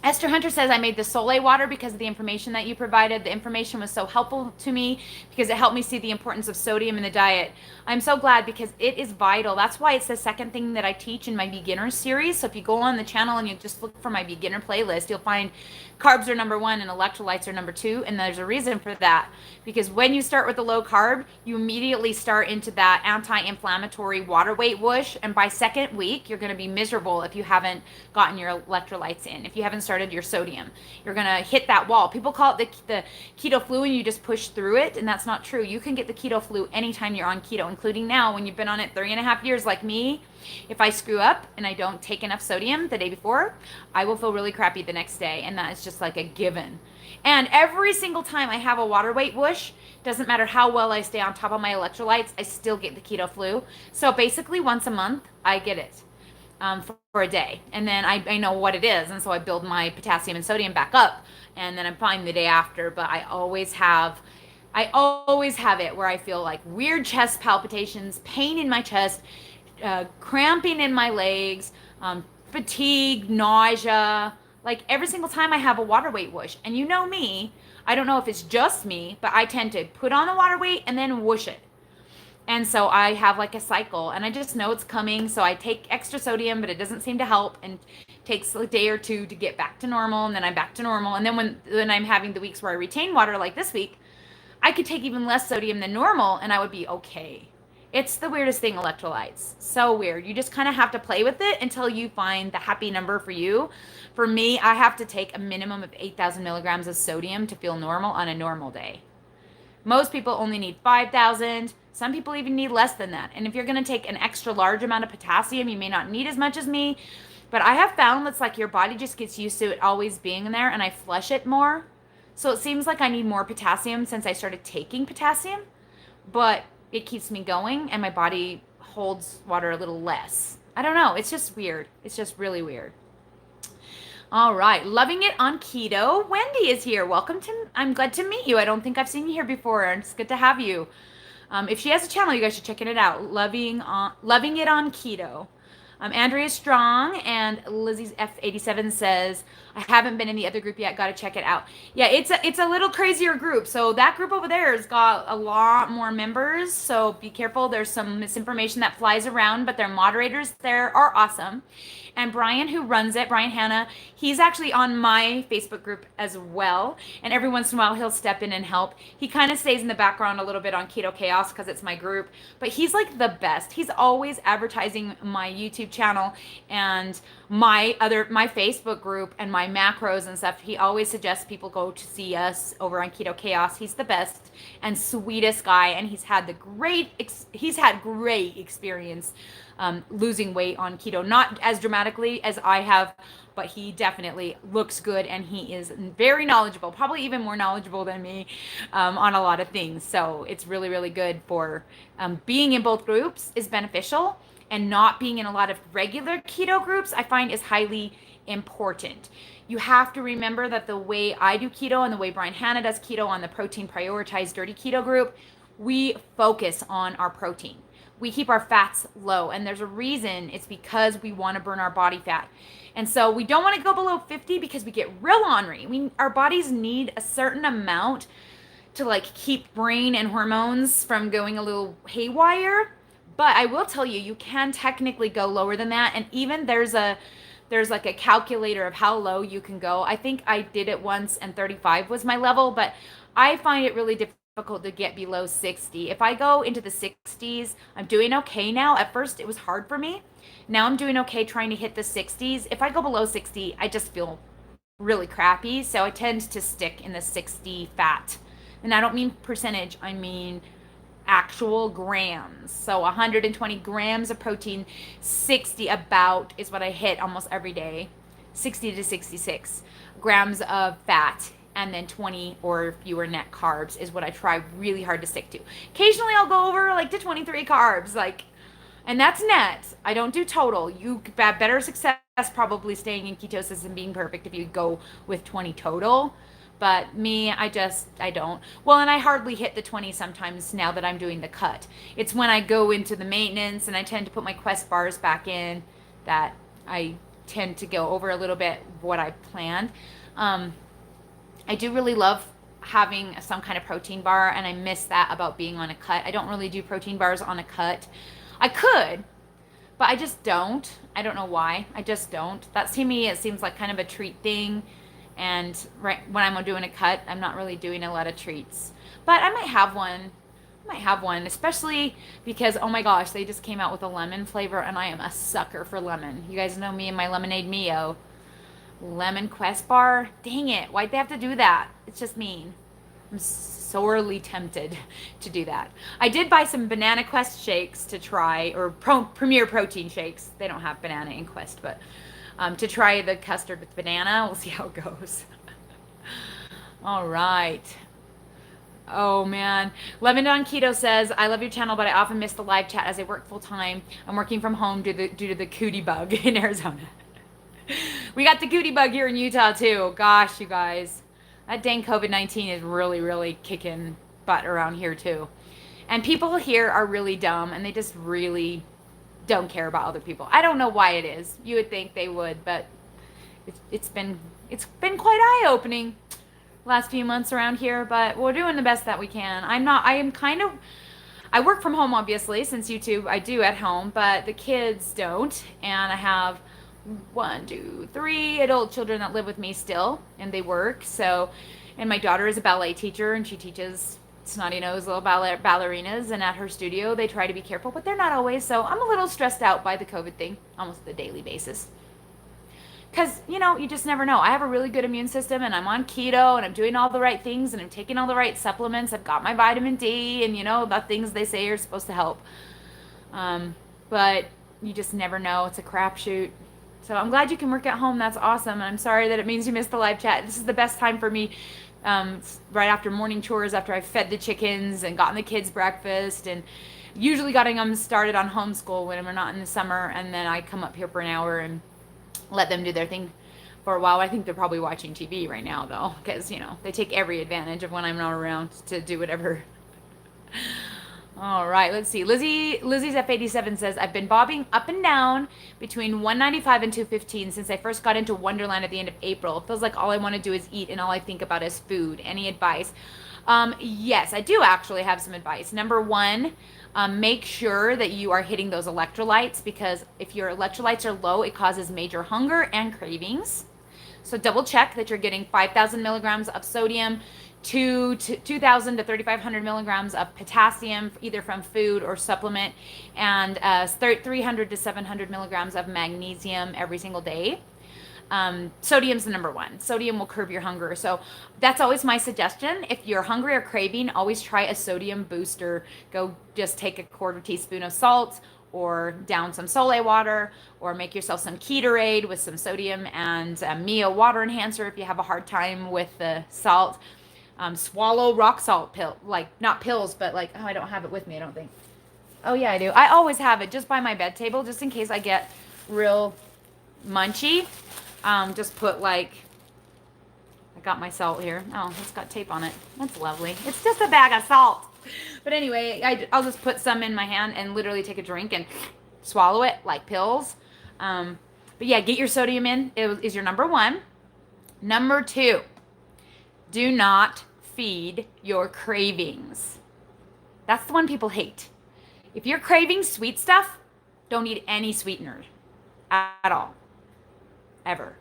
Esther Hunter says, I made the Solé water because of the information that you provided. The information was so helpful to me because it helped me see the importance of sodium in the diet. I'm so glad because it is vital. That's why it's the second thing that I teach in my beginner series. So if you go on the channel and you just look for my beginner playlist, you'll find carbs are number 1 and electrolytes are number 2. And there's a reason for that, because when you start with the low carb, you immediately start into that anti-inflammatory water weight whoosh. And by second week, you're going to be miserable if you haven't gotten your electrolytes in. If you haven't started your sodium, you're going to hit that wall. People call it the keto flu and you just push through it. And that's not true. You can get the keto flu anytime you're on keto, including now when you've been on it 3.5 years like me. If I screw up and I don't take enough sodium the day before, I will feel really crappy the next day. And that is just like a given. And every single time I have a water weight whoosh, doesn't matter how well I stay on top of my electrolytes, I still get the keto flu. So basically once a month, I get it for a day. And then I know what it is. And so I build my potassium and sodium back up. And then I'm fine the day after. But I always have it where I feel like weird chest palpitations, pain in my chest, cramping in my legs, fatigue, nausea, like every single time I have a water weight whoosh. And you know me, I don't know if it's just me, but I tend to put on the water weight and then whoosh it. And so I have like a cycle and I just know it's coming. So I take extra sodium, but it doesn't seem to help, and it takes a day or two to get back to normal. And then I'm back to normal. And then when I'm having the weeks where I retain water, like this week, I could take even less sodium than normal and I would be okay. It's the weirdest thing, electrolytes. So weird. You just kind of have to play with it until you find the happy number for you. For me, I have to take a minimum of 8,000 milligrams of sodium to feel normal on a normal day. Most people only need 5,000. Some people even need less than that. And if you're going to take an extra large amount of potassium, you may not need as much as me. But I have found that's like your body just gets used to it always being in there, and I flush it more. So it seems like I need more potassium since I started taking potassium. But it keeps me going and my body holds water a little less. I don't know. It's just weird. It's just really weird. All right. Loving it on keto. Wendy is here. Welcome to, I'm glad to meet you. I don't think I've seen you here before. It's good to have you. If she has a channel, you guys should check it out. Loving it on keto. Andrea Strong and Lizzie's F87 says, I haven't been in the other group yet. Got to check it out. Yeah, it's a little crazier group. So that group over there has got a lot more members. So be careful. There's some misinformation that flies around, but their moderators there are awesome. And Brian, who runs it, Brian Hanna, he's actually on my Facebook group as well. And every once in a while, he'll step in and help. He kind of stays in the background a little bit on Keto Chaos because it's my group. But he's like the best. He's always advertising my YouTube channel and my Facebook group and my macros and stuff. He always suggests people go to see us over on Keto Chaos. He's the best and sweetest guy. And he's had great experience losing weight on keto, not as dramatically as I have, but he definitely looks good and he is very knowledgeable, probably even more knowledgeable than me on a lot of things. So it's really, really good for being in both groups is beneficial, and not being in a lot of regular keto groups I find is highly important. You have to remember that the way I do keto and the way Brian Hanna does keto on the protein prioritized dirty keto group, we focus on our protein. We keep our fats low, and there's a reason. It's because we want to burn our body fat. And so we don't want to go below 50 because we get real ornery. Our bodies need a certain amount to like keep brain and hormones from going a little haywire. But I will tell you, you can technically go lower than that. And even there's like a calculator of how low you can go. I think I did it once and 35 was my level, but I find it really difficult to get below 60. If I go into the 60s, I'm doing okay now. At first it was hard for me. Now I'm doing okay trying to hit the 60s. If I go below 60, I just feel really crappy. So I tend to stick in the 60 fat. And I don't mean percentage, I mean actual grams. So 120 grams of protein, 60 about is what I hit almost every day. 60 to 66 grams of fat, and then 20 or fewer net carbs is what I try really hard to stick to. Occasionally I'll go over like to 23 carbs, and that's net. I don't do total. You have better success probably staying in ketosis and being perfect if you go with 20 total. But me, I don't. Well, and I hardly hit the 20 sometimes now that I'm doing the cut. It's when I go into the maintenance and I tend to put my Quest bars back in that I tend to go over a little bit what I planned. I do really love having some kind of protein bar, and I miss that about being on a cut. I don't really do protein bars on a cut. I could, but I just don't. I don't know why. I just don't. That to me, it seems like kind of a treat thing. And right when I'm doing a cut, I'm not really doing a lot of treats. But I might have one. I might have one, especially because, oh my gosh, they just came out with a lemon flavor, and I am a sucker for lemon. You guys know me and my lemonade Mayo. Lemon Quest bar? Dang it. Why'd they have to do that? It's just mean. I'm sorely tempted to do that. I did buy some Banana Quest shakes to try, or Premier Protein shakes. They don't have banana in Quest, but to try the custard with banana. We'll see how it goes. All right. Oh man. Lemon on Keto says, I love your channel, but I often miss the live chat as I work full time. I'm working from home due to the cootie bug in Arizona. We got the cootie bug here in Utah too. Gosh, you guys. That dang COVID-19 is really, really kicking butt around here too. And people here are really dumb, and they just really don't care about other people. I don't know why it is. You would think they would, but it's been quite eye-opening last few months around here, but we're doing the best that we can. I work from home, obviously, since YouTube I do at home, but the kids don't, and I have 3 adult children that live with me still, and they work. So, and my daughter is a ballet teacher, and she teaches snotty-nosed little ballerinas, and at her studio they try to be careful, but they're not always. So I'm a little stressed out by the COVID thing, almost on a daily basis, because you just never know. I have a really good immune system, and I'm on keto, and I'm doing all the right things, and I'm taking all the right supplements. I've got my vitamin D, and the things they say are supposed to help, but you just never know. It's a crapshoot. So I'm glad you can work at home. That's awesome. And I'm sorry that it means you missed the live chat. This is the best time for me, right after morning chores, after I've fed the chickens and gotten the kids breakfast, and usually getting them started on homeschool when we're not in the summer. And then I come up here for an hour and let them do their thing for a while. I think they're probably watching TV right now, though, because, they take every advantage of when I'm not around to do whatever. All right, let's see. Lizzie's F87 says, I've been bobbing up and down between 195 and 215 since I first got into Wonderland at the end of April. It feels like all I want to do is eat, and all I think about is food. Any advice? Yes, I do actually have some advice. Number one, make sure that you are hitting those electrolytes, because if your electrolytes are low, it causes major hunger and cravings. So double check that you're getting 5,000 milligrams of sodium, 2,000 to 3,500 milligrams of potassium, either from food or supplement, and 300 to 700 milligrams of magnesium every single day. Sodium's the number one. Sodium will curb your hunger. So that's always my suggestion. If you're hungry or craving, always try a sodium booster. Go just take a quarter teaspoon of salt, or down some Solé water, or make yourself some Ketorade with some sodium and a Mayo water enhancer if you have a hard time with the salt. Swallow rock salt pill, like not pills, but like, I don't have it with me, I don't think. Oh yeah, I do. I always have it just by my bed table, just in case I get real munchy. Just put I got my salt here. Oh, it's got tape on it. That's lovely. It's just a bag of salt. But anyway, I'll just put some in my hand and literally take a drink and swallow it like pills. But yeah, get your sodium in. It is your number one. Number two, do not feed your cravings. That's the one people hate. If you're craving sweet stuff, don't eat any sweetener at all, ever,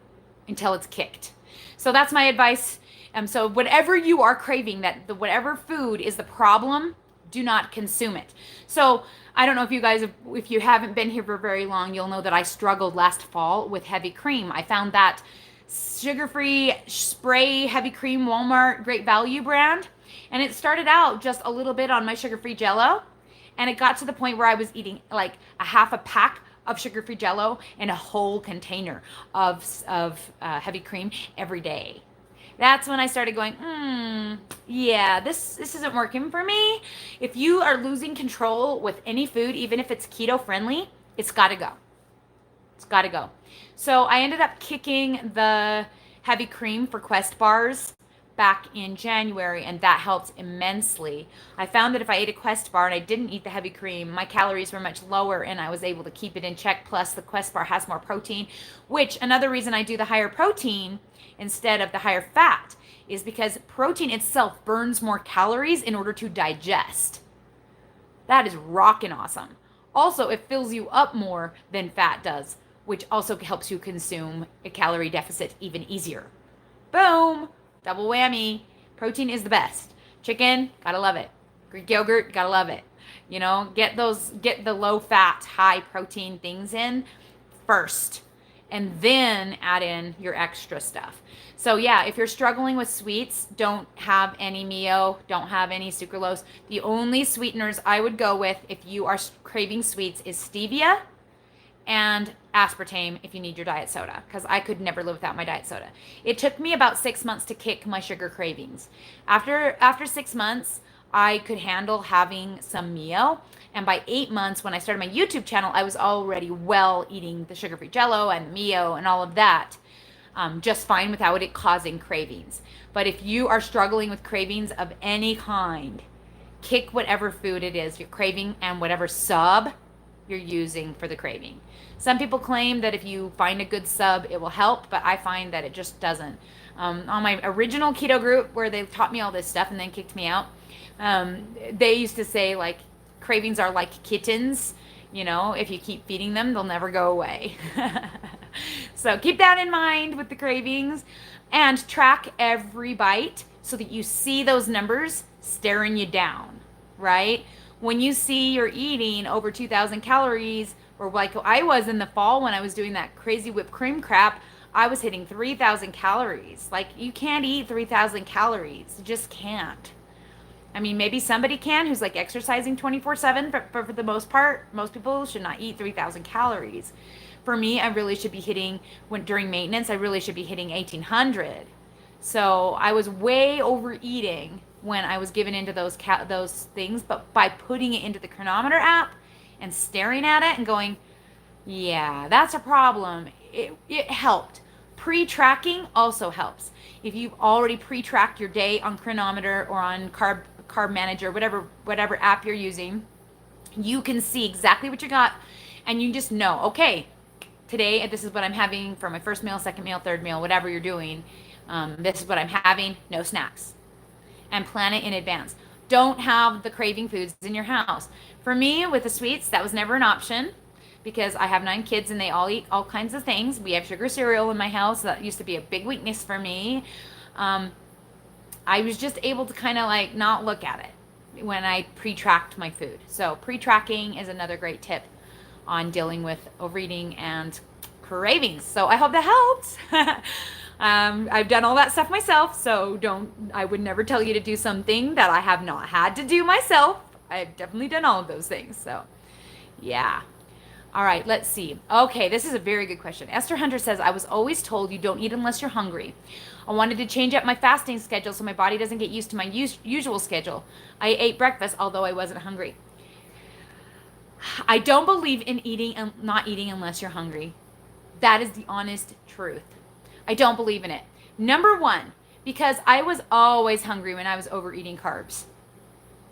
until it's kicked. So that's my advice. So whatever you are craving, whatever food is the problem, do not consume it. So I don't know if you haven't been here for very long, you'll know that I struggled last fall with heavy cream. I found that sugar-free spray heavy cream Walmart Great Value brand, and it started out just a little bit on my sugar-free Jello, and it got to the point where I was eating like a half a pack of sugar-free Jello and a whole container of heavy cream every day. That's when I started going, yeah, this isn't working for me. If you are losing control with any food, even if it's keto friendly, it's got to go. It's got to go. So I ended up kicking the heavy cream for Quest bars back in January, and that helped immensely. I found that if I ate a Quest bar and I didn't eat the heavy cream, my calories were much lower and I was able to keep it in check. Plus, the Quest bar has more protein, which another reason I do the higher protein instead of the higher fat is because protein itself burns more calories in order to digest. That is rockin' awesome. Also, it fills you up more than fat does, which also helps you consume a calorie deficit even easier. Boom! Double whammy. Protein is the best. Chicken, gotta love it. Greek yogurt, gotta love it. You know, get the low fat, high protein things in first, and then add in your extra stuff. So yeah, if you're struggling with sweets, don't have any Mayo, don't have any sucralose. The only sweeteners I would go with if you are craving sweets is stevia and aspartame if you need your diet soda, because I could never live without my diet soda. It took me about 6 months to kick my sugar cravings. After 6 months, I could handle having some Mayo. And by 8 months, when I started my YouTube channel, I was already well eating the sugar-free Jello and the Mayo and all of that, just fine without it causing cravings. But if you are struggling with cravings of any kind, kick whatever food it is you're craving and whatever sub you're using for the craving. Some people claim that if you find a good sub, it will help, but I find that it just doesn't. On my original keto group where they taught me all this stuff and then kicked me out, they used to say, like, cravings are like kittens. You know, if you keep feeding them, they'll never go away. So keep that in mind with the cravings, and track every bite so that you see those numbers staring you down, right? When you see you're eating over 2,000 calories, or like I was in the fall when I was doing that crazy whipped cream crap, I was hitting 3,000 calories. Like, you can't eat 3,000 calories. You just can't. I mean, maybe somebody can who's like exercising 24/7, but for the most part, most people should not eat 3,000 calories. For me, I really should be hitting, during maintenance, I really should be hitting 1,800. So I was way overeating when I was given into those things, but by putting it into the Chronometer app and staring at it and going, yeah, that's a problem, it helped. Pre-tracking also helps. If you've already pre-tracked your day on Chronometer or on Carb Manager, whatever app you're using, you can see exactly what you got, and you just know, okay, today this is what I'm having for my first meal, second meal, third meal, whatever you're doing. This is what I'm having, no snacks. And plan it in advance. Don't have the craving foods in your house. For me, with the sweets, that was never an option because I have 9 kids and they all eat all kinds of things. We have sugar cereal in my house. That used to be a big weakness for me. I was just able to kind of like not look at it when I pre-tracked my food. So pre-tracking is another great tip on dealing with overeating and cravings. So I hope that helps. I've done all that stuff myself, so I would never tell you to do something that I have not had to do myself. I've definitely done all of those things. So yeah. All right, let's see. Okay, this is a very good question. Esther Hunter says, I was always told you don't eat unless you're hungry. I wanted to change up my fasting schedule so my body doesn't get used to my usual schedule. I ate breakfast, although I wasn't hungry. I don't believe in not eating unless you're hungry. That is the honest truth. I don't believe in it. Number one, because I was always hungry when I was overeating carbs.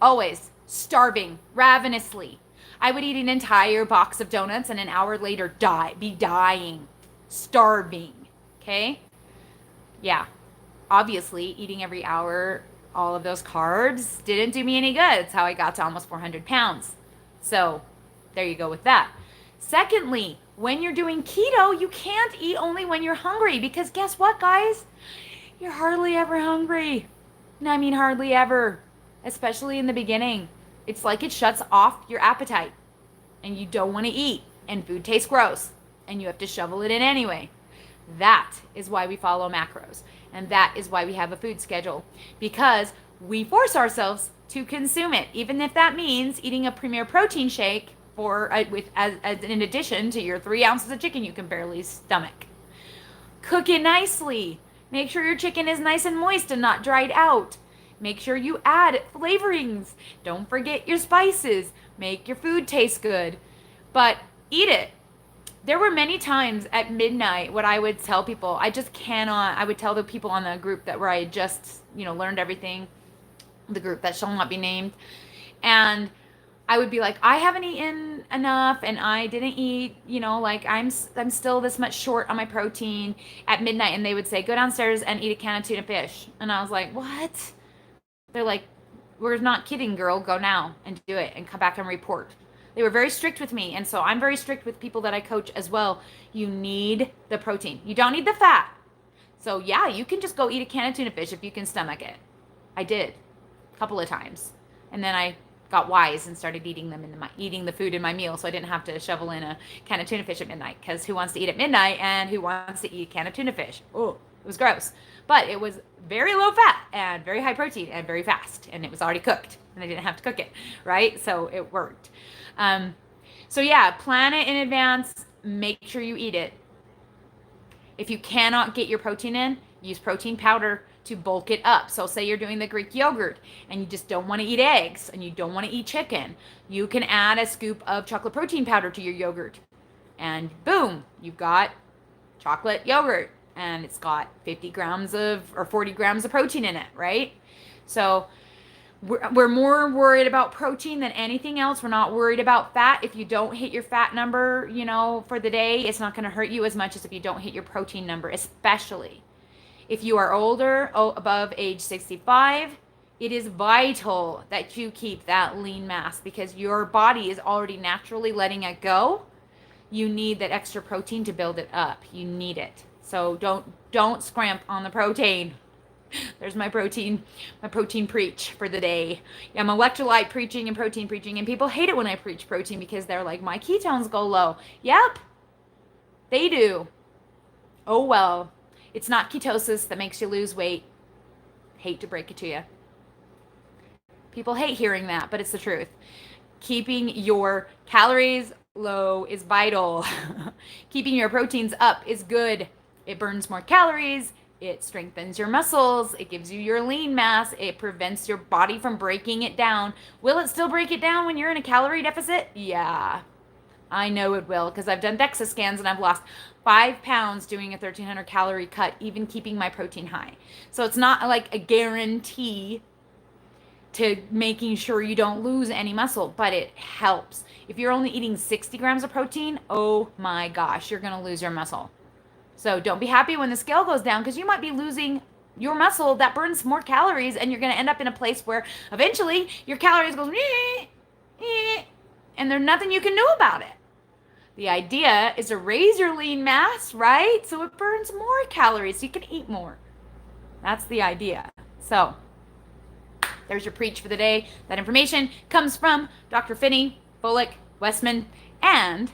Always. Starving. Ravenously. I would eat an entire box of donuts and an hour later be dying. Starving. Okay? Yeah. Obviously, eating every hour, all of those carbs didn't do me any good. It's how I got to almost 400 pounds. So, there you go with that. Secondly, when you're doing keto, you can't eat only when you're hungry because guess what, guys? You're hardly ever hungry. And I mean hardly ever, especially in the beginning. It's like it shuts off your appetite and you don't want to eat and food tastes gross and you have to shovel it in anyway. That is why we follow macros, and that is why we have a food schedule, because we force ourselves to consume it, even if that means eating a Premier Protein shake in addition to your 3 ounces of chicken you can barely stomach. Cook it nicely. Make sure your chicken is nice and moist and not dried out. Make sure you add flavorings. Don't forget your spices. Make your food taste good. But eat it. There were many times at midnight what I would tell people, I just cannot, I would tell the people on the group that where I had just, learned everything, the group that shall not be named. And I would be like, I haven't eaten enough and I didn't eat, like I'm still this much short on my protein at midnight. And they would say, go downstairs and eat a can of tuna fish. And I was like, what? They're like, we're not kidding, girl. Go now and do it and come back and report. They were very strict with me. And so I'm very strict with people that I coach as well. You need the protein. You don't need the fat. So yeah, you can just go eat a can of tuna fish if you can stomach it. I did a couple of times. And then I got wise and started eating the food in my meal, so I didn't have to shovel in a can of tuna fish at midnight, because who wants to eat at midnight and who wants to eat a can of tuna fish? Oh, it was gross. But it was very low fat and very high protein and very fast, and it was already cooked and I didn't have to cook it, right? So it worked. So yeah, plan it in advance. Make sure you eat it. If you cannot get your protein in, use protein powder to bulk it up. So say you're doing the Greek yogurt and you just don't want to eat eggs and you don't want to eat chicken. You can add a scoop of chocolate protein powder to your yogurt. And boom, you've got chocolate yogurt. And it's got 40 grams of protein in it, right? So we're more worried about protein than anything else. We're not worried about fat. If you don't hit your fat number, for the day, it's not going to hurt you as much as if you don't hit your protein number, especially if you are older, above age 65. It is vital that you keep that lean mass because your body is already naturally letting it go. You need that extra protein to build it up. You need it. So don't scrimp on the protein. There's my protein preach for the day. I'm electrolyte preaching and protein preaching, and people hate it when I preach protein because they're like, my ketones go low. Yep, they do. Oh well. It's not ketosis that makes you lose weight. Hate to break it to you. People hate hearing that, but it's the truth. Keeping your calories low is vital. Keeping your proteins up is good. It burns more calories. It strengthens your muscles. It gives you your lean mass. It prevents your body from breaking it down. Will it still break it down when you're in a calorie deficit? Yeah, I know it will, because I've done Dexa scans and I've lost 5 pounds doing a 1,300 calorie cut, even keeping my protein high. So it's not like a guarantee to making sure you don't lose any muscle, but it helps. If you're only eating 60 grams of protein, oh my gosh, you're going to lose your muscle. So don't be happy when the scale goes down, because you might be losing your muscle that burns more calories, and you're going to end up in a place where eventually your calories goes, and there's nothing you can do about it. The idea is to raise your lean mass, right? So it burns more calories so you can eat more. That's the idea. So there's your preach for the day. That information comes from Dr. Finney, Bullock, Westman, and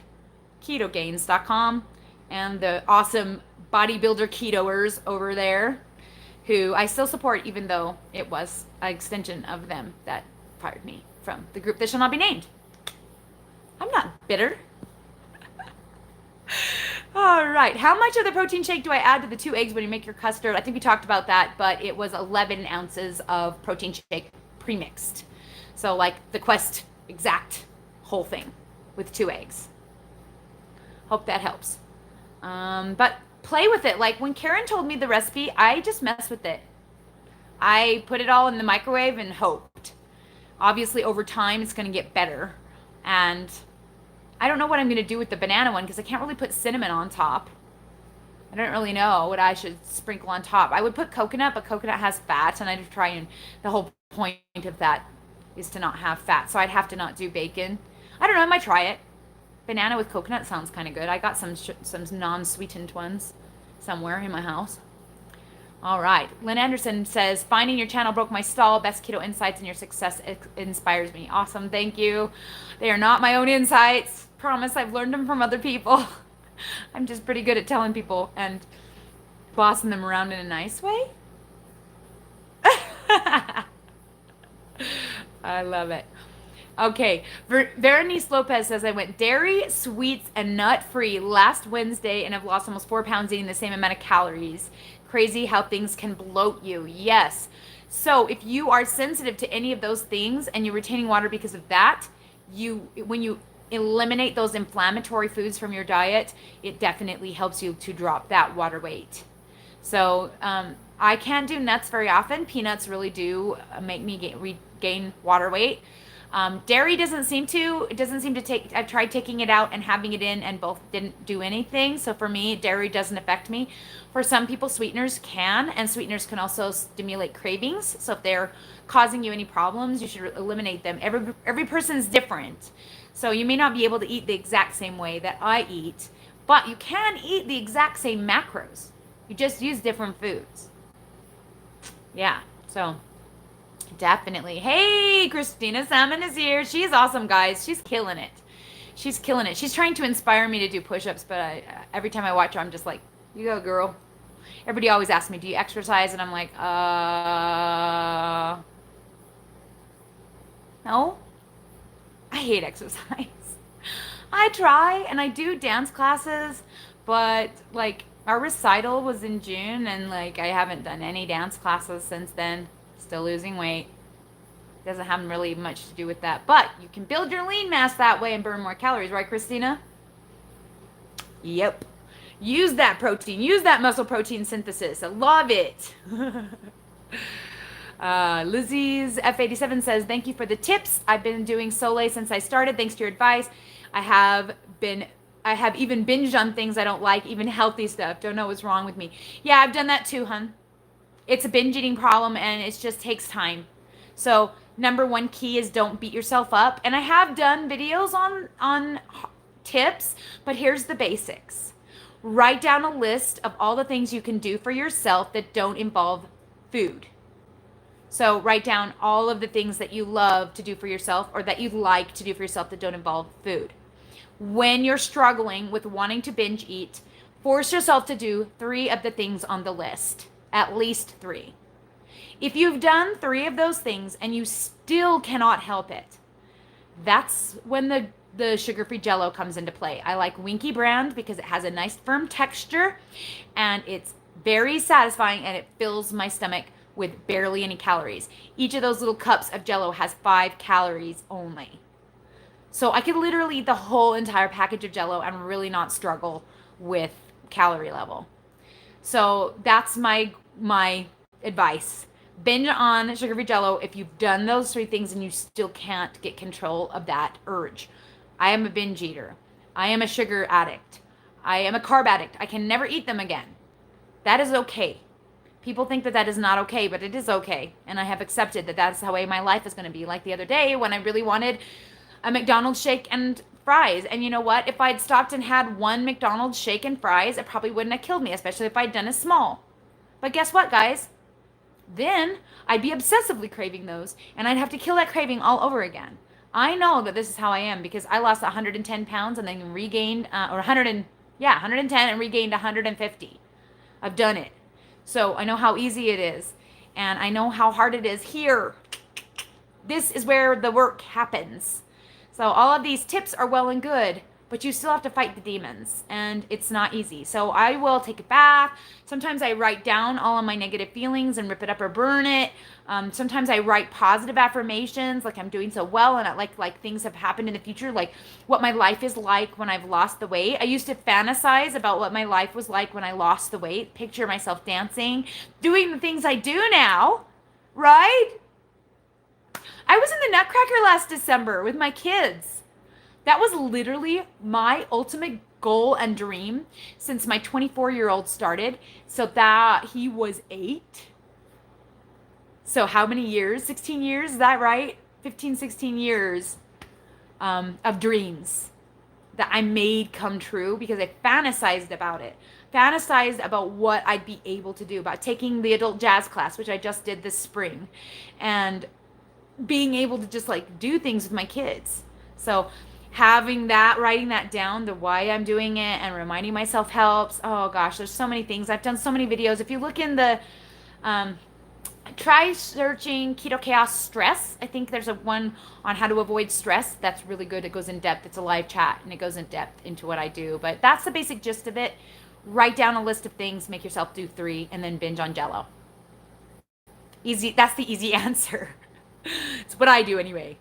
ketogains.com, and the awesome bodybuilder ketoers over there, who I still support, even though it was an extension of them that fired me from the group that shall not be named. I'm not bitter. All right. How much of the protein shake do I add to the 2 eggs when you make your custard? I think we talked about that, but it was 11 ounces of protein shake premixed. So like the Quest exact whole thing with 2 eggs. Hope that helps. But play with it. Like when Karen told me the recipe, I just messed with it. I put it all in the microwave and hoped. Obviously over time it's going to get better. And I don't know what I'm going to do with the banana one, because I can't really put cinnamon on top. I don't really know what I should sprinkle on top. I would put coconut, but coconut has fat, and I'd try, and the whole point of that is to not have fat. So I'd have to not do bacon. I don't know. I might try it. Banana with coconut sounds kind of good. I got some non-sweetened ones somewhere in my house. All right. Lynn Anderson says, finding your channel broke my stall. Best keto insights, and your success inspires me. Awesome. Thank you. They are not my own insights. Promise, I've learned them from other people. I'm just pretty good at telling people and bossing them around in a nice way. I love it. Okay, Veronice Lopez says, I went dairy, sweets, and nut-free last Wednesday and have lost almost 4 pounds eating the same amount of calories. Crazy how things can bloat you. Yes. So if you are sensitive to any of those things and you're retaining water because of that, when you eliminate those inflammatory foods from your diet, it definitely helps you to drop that water weight. So I can't do nuts very often. Peanuts really do make me regain water weight. Dairy doesn't seem to take, I've tried taking it out and having it in, and both didn't do anything. So for me, dairy doesn't affect me. For some people, sweeteners can, and sweeteners can also stimulate cravings. So if they're causing you any problems, you should eliminate them. Every person is different. So you may not be able to eat the exact same way that I eat, but you can eat the exact same macros. You just use different foods. Yeah, so definitely. Hey, Christina Salmon is here. She's awesome, guys. She's killing it. She's killing it. She's trying to inspire me to do push-ups, but every time I watch her, I'm just like, you go, girl. Everybody always asks me, do you exercise? And I'm like, no. I hate exercise. I try, and I do dance classes, but like our recital was in June, and like I haven't done any dance classes since then. Still losing weight. Doesn't have really much to do with that, but you can build your lean mass that way and burn more calories, right, Christina? Yep. Use that protein. Use that muscle protein synthesis. I love it. Lizzie's F87 says, thank you for the tips. I've been doing Solé since I started. Thanks to your advice. I have even binged on things I don't like, even healthy stuff. Don't know what's wrong with me. Yeah, I've done that too, hun. It's a binge eating problem, and it just takes time. So number one key is don't beat yourself up. And I have done videos on tips, but here's the basics. Write down a list of all the things you can do for yourself that don't involve food. So write down all of the things that you love to do for yourself, or that you like to do for yourself that don't involve food. When you're struggling with wanting to binge eat, force yourself to do 3 of the things on the list, at least 3. If you've done 3 of those things and you still cannot help it, that's when the sugar-free Jell-O comes into play. I like Winky brand because it has a nice firm texture, and it's very satisfying, and it fills my stomach with barely any calories. Each of those little cups of Jell-O has 5 calories only. So I could literally eat the whole entire package of Jell-O and really not struggle with calorie level. So that's my advice. Binge on sugar-free Jell-O if you've done those 3 things and you still can't get control of that urge. I am a binge eater. I am a sugar addict. I am a carb addict. I can never eat them again. That is okay. People think that that is not okay, but it is okay. And I have accepted that that's the way my life is going to be. Like the other day when I really wanted a McDonald's shake and fries. And you know what? If I'd stopped and had 1 McDonald's shake and fries, it probably wouldn't have killed me, especially if I'd done a small. But guess what, guys? Then I'd be obsessively craving those, and I'd have to kill that craving all over again. I know that this is how I am because I lost 110 pounds and then regained, 110 and regained 150. I've done it. So I know how easy it is, and I know how hard it is here. This is where the work happens. So all of these tips are well and good, but you still have to fight the demons, and it's not easy. So I will take a bath. Sometimes I write down all of my negative feelings and rip it up or burn it. Sometimes I write positive affirmations, like I'm doing so well, and I like things have happened in the future, like what my life is like when I've lost the weight. I used to fantasize about what my life was like when I lost the weight, picture myself dancing, doing the things I do now, right? I was in the Nutcracker last December with my kids. That was literally my ultimate goal and dream since my 24-year-old started. So that he was 8. So how many years? 16 years, is that right? 15, 16 years of dreams that I made come true because I fantasized about it. Fantasized about what I'd be able to do, about taking the adult jazz class, which I just did this spring, and being able to just like do things with my kids. So having that, writing that down, the why I'm doing it, and reminding myself helps. Oh gosh, there's so many things. I've done so many videos. If you look in the, try searching Keto Chaos Stress. I think there's a one on how to avoid stress. That's really good. It goes in depth. It's a live chat, and it goes in depth into what I do. But that's the basic gist of it. Write down a list of things, make yourself do 3, and then binge on Jell-O. Easy. That's the easy answer. It's what I do anyway.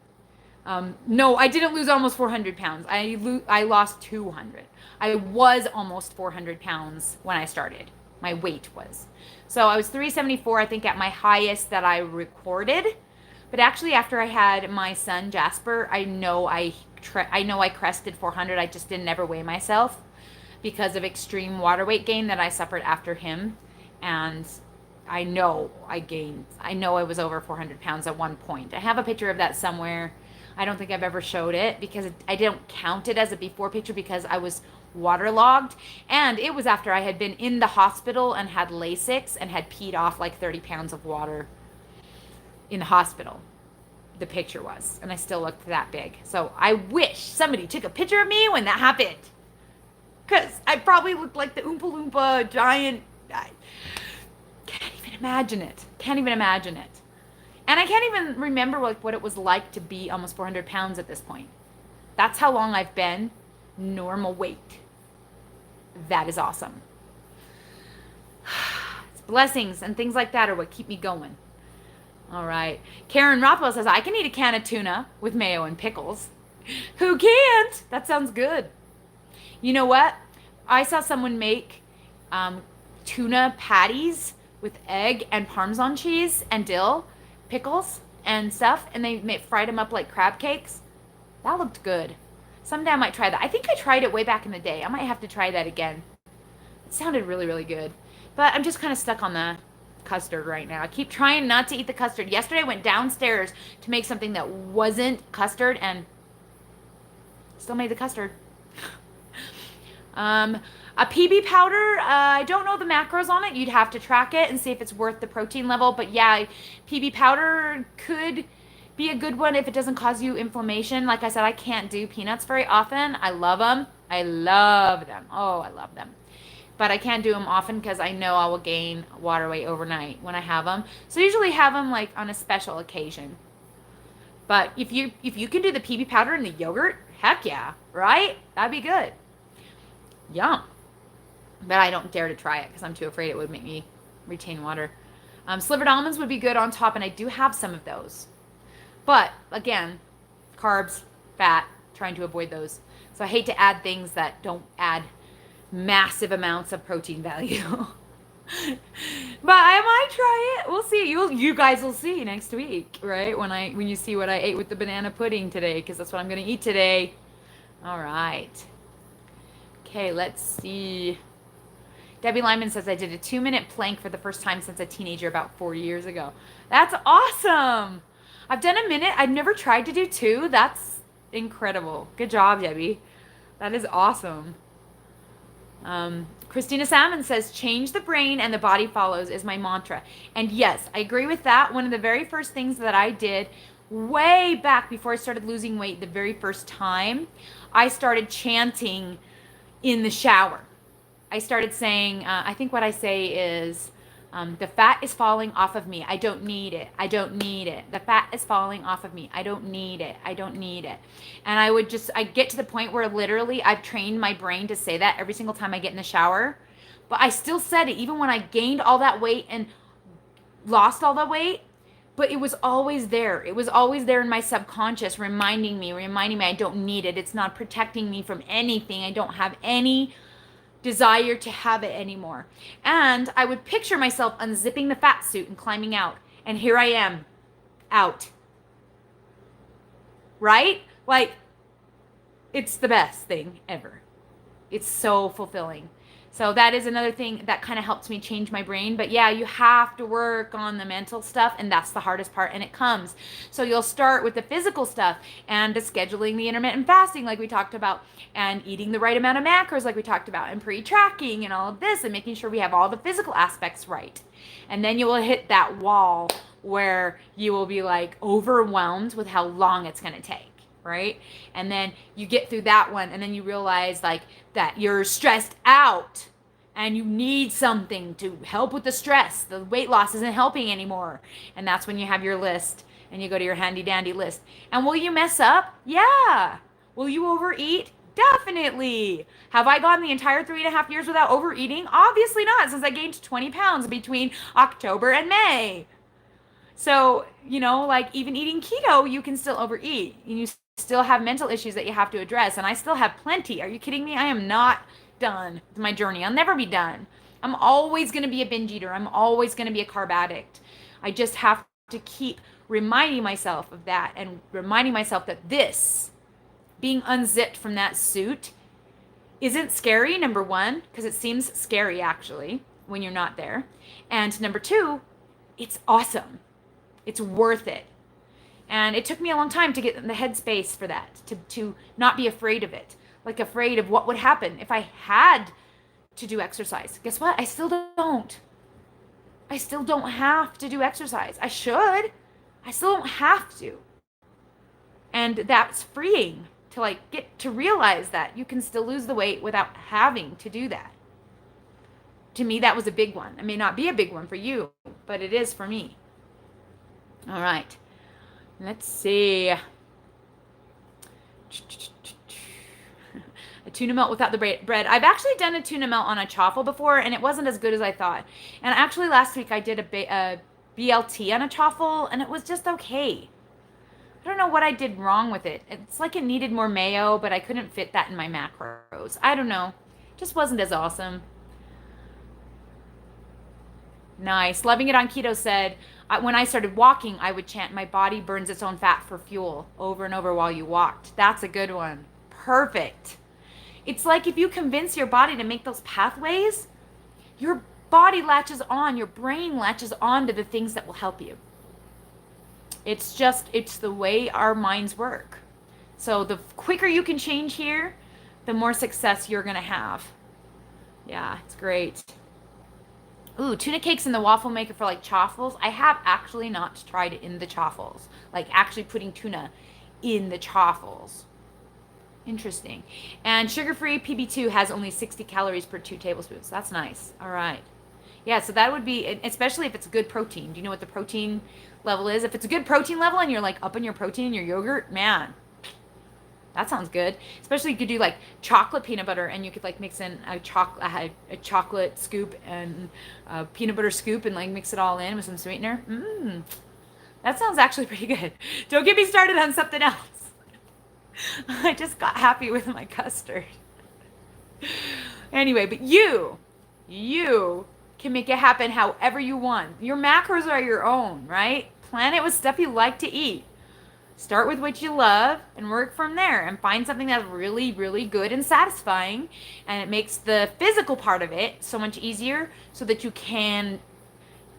No, I didn't lose almost 400 pounds. I lost 200. I was almost 400 pounds when I started. My weight was. So I was 374, I think, at my highest that I recorded. But actually, after I had my son Jasper, I know I crested 400. I just didn't ever weigh myself because of extreme water weight gain that I suffered after him. And I know I was over 400 pounds at one point. I have a picture of that somewhere. I don't think I've ever showed it because I didn't count it as a before picture because I was waterlogged. And it was after I had been in the hospital and had Lasix and had peed off like 30 pounds of water in the hospital. The picture was. And I still looked that big. So I wish somebody took a picture of me when that happened. Because I probably looked like the Oompa Loompa giant. I can't even imagine it. And I can't even remember what it was like to be almost 400 pounds at this point. That's how long I've been normal weight. That is awesome. It's blessings and things like that are what keep me going. All right. Karen Rothwell says, I can eat a can of tuna with mayo and pickles. Who can't? That sounds good. You know what? I saw someone make tuna patties with egg and Parmesan cheese and dill, pickles and stuff, and they fried them up like crab cakes. That looked good. Someday I might try that. I think I tried it way back in the day. I might have to try that again. It sounded really, really good. But I'm just kind of stuck on the custard right now. I keep trying not to eat the custard. Yesterday I went downstairs to make something that wasn't custard and still made the custard. A PB powder, I don't know the macros on it. You'd have to track it and see if it's worth the protein level. But yeah, PB powder could be a good one if it doesn't cause you inflammation. Like I said, I can't do peanuts very often. I love them. I love them. Oh, I love them. But I can't do them often because I know I will gain water weight overnight when I have them. So I usually have them like on a special occasion. But if you can do the PB powder and the yogurt, heck yeah, right? That'd be good. Yum. But I don't dare to try it because I'm too afraid it would make me retain water. Slivered almonds would be good on top, and I do have some of those. But, again, carbs, fat, trying to avoid those. So I hate to add things that don't add massive amounts of protein value. But I might try it. We'll see. You guys will see next week, right? When you see what I ate with the banana pudding today, because that's what I'm going to eat today. All right. Okay, let's see. Debbie Lyman says, I did a 2-minute plank for the first time since a teenager about 4 years ago. That's awesome. I've done a minute. I've never tried to do 2. That's incredible. Good job, Debbie. That is awesome. Christina Salmon says, change the brain and the body follows is my mantra. And yes, I agree with that. One of the very first things that I did way back before I started losing weight the very first time, I started chanting in the shower. I started saying, I think what I say is, the fat is falling off of me. I don't need it. I don't need it. The fat is falling off of me. I don't need it. I don't need it. And I get to the point where literally I've trained my brain to say that every single time I get in the shower. But I still said it even when I gained all that weight and lost all the weight. But it was always there. It was always there in my subconscious, reminding me I don't need it. It's not protecting me from anything. I don't have any desire to have it anymore. And I would picture myself unzipping the fat suit and climbing out. And here I am, out. Right? Like, it's the best thing ever. It's so fulfilling. So that is another thing that kind of helps me change my brain. But yeah, you have to work on the mental stuff, and that's the hardest part, and it comes. So you'll start with the physical stuff and the scheduling the intermittent fasting like we talked about, and eating the right amount of macros like we talked about, and pre-tracking and all of this, and making sure we have all the physical aspects right. And then you will hit that wall where you will be like overwhelmed with how long it's going to take. Right? And then you get through that one, and then you realize like that you're stressed out and you need something to help with the stress. The weight loss isn't helping anymore. And that's when you have your list and you go to your handy dandy list. And will you mess up? Yeah. Will you overeat? Definitely. Have I gone the entire 3.5 years without overeating? Obviously not, since I gained 20 pounds between October and May. So, like even eating keto, you can still overeat. You still have mental issues that you have to address. And I still have plenty. Are you kidding me? I am not done with my journey. I'll never be done. I'm always going to be a binge eater. I'm always going to be a carb addict. I just have to keep reminding myself of that and reminding myself that this, being unzipped from that suit, isn't scary, number one, because it seems scary actually when you're not there. And number two, it's awesome. It's worth it. And it took me a long time to get in the headspace for that, to not be afraid of it, like afraid of what would happen if I had to do exercise. Guess what? I still don't. I still don't have to do exercise. I should. I still don't have to. And that's freeing to like get to realize that you can still lose the weight without having to do that. To me, that was a big one. It may not be a big one for you, but it is for me. All right. Let's see. A tuna melt without the bread. I've actually done a tuna melt on a chaffle before, and it wasn't as good as I thought. And actually last week I did a BLT on a chaffle, and it was just okay. I don't know what I did wrong with it. It's like it needed more mayo, but I couldn't fit that in my macros. I don't know. Just wasn't as awesome. Nice. Loving it on Keto said, when I started walking, I would chant, my body burns its own fat for fuel, over and over while you walked. That's a good one. Perfect. It's like if you convince your body to make those pathways, your body latches on, your brain latches on to the things that will help you. It's the way our minds work. So the quicker you can change here, the more success you're going to have. Yeah, it's great. Ooh, tuna cakes in the waffle maker for like chaffles. I have actually not tried it in the chaffles. Like actually putting tuna in the chaffles. Interesting. And sugar-free PB2 has only 60 calories per 2 tablespoons. That's nice. All right. Yeah, so that would be, especially if it's good protein. Do you know what the protein level is? If it's a good protein level and you're like upping your protein in your yogurt, man, that sounds good. Especially you could do like chocolate peanut butter, and you could like mix in a chocolate scoop and a peanut butter scoop and like mix it all in with some sweetener. That sounds actually pretty good. Don't get me started on something else. I just got happy with my custard. Anyway, but you can make it happen however you want. Your macros are your own, right? Plan it with stuff you like to eat. Start with what you love and work from there, and find something that's really, really good and satisfying, and it makes the physical part of it so much easier so that you can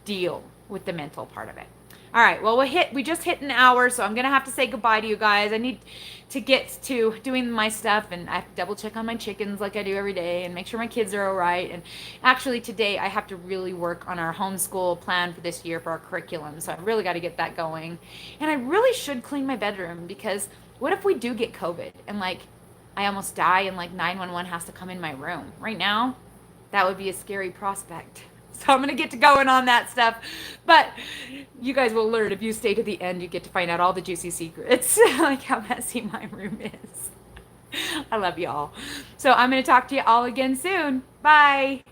deal with the mental part of it. All right, well, we just hit an hour, so I'm going to have to say goodbye to you guys. I need to get to doing my stuff, and I have to double check on my chickens like I do every day and make sure my kids are all right. And actually today I have to really work on our homeschool plan for this year for our curriculum, so I really got to get that going. And I really should clean my bedroom, because what if we do get COVID and like I almost die and like 911 has to come in my room? Right now, that would be a scary prospect. So I'm going to get to going on that stuff. But you guys will learn if you stay to the end. You get to find out all the juicy secrets, like how messy my room is. I love y'all. So I'm going to talk to you all again soon. Bye.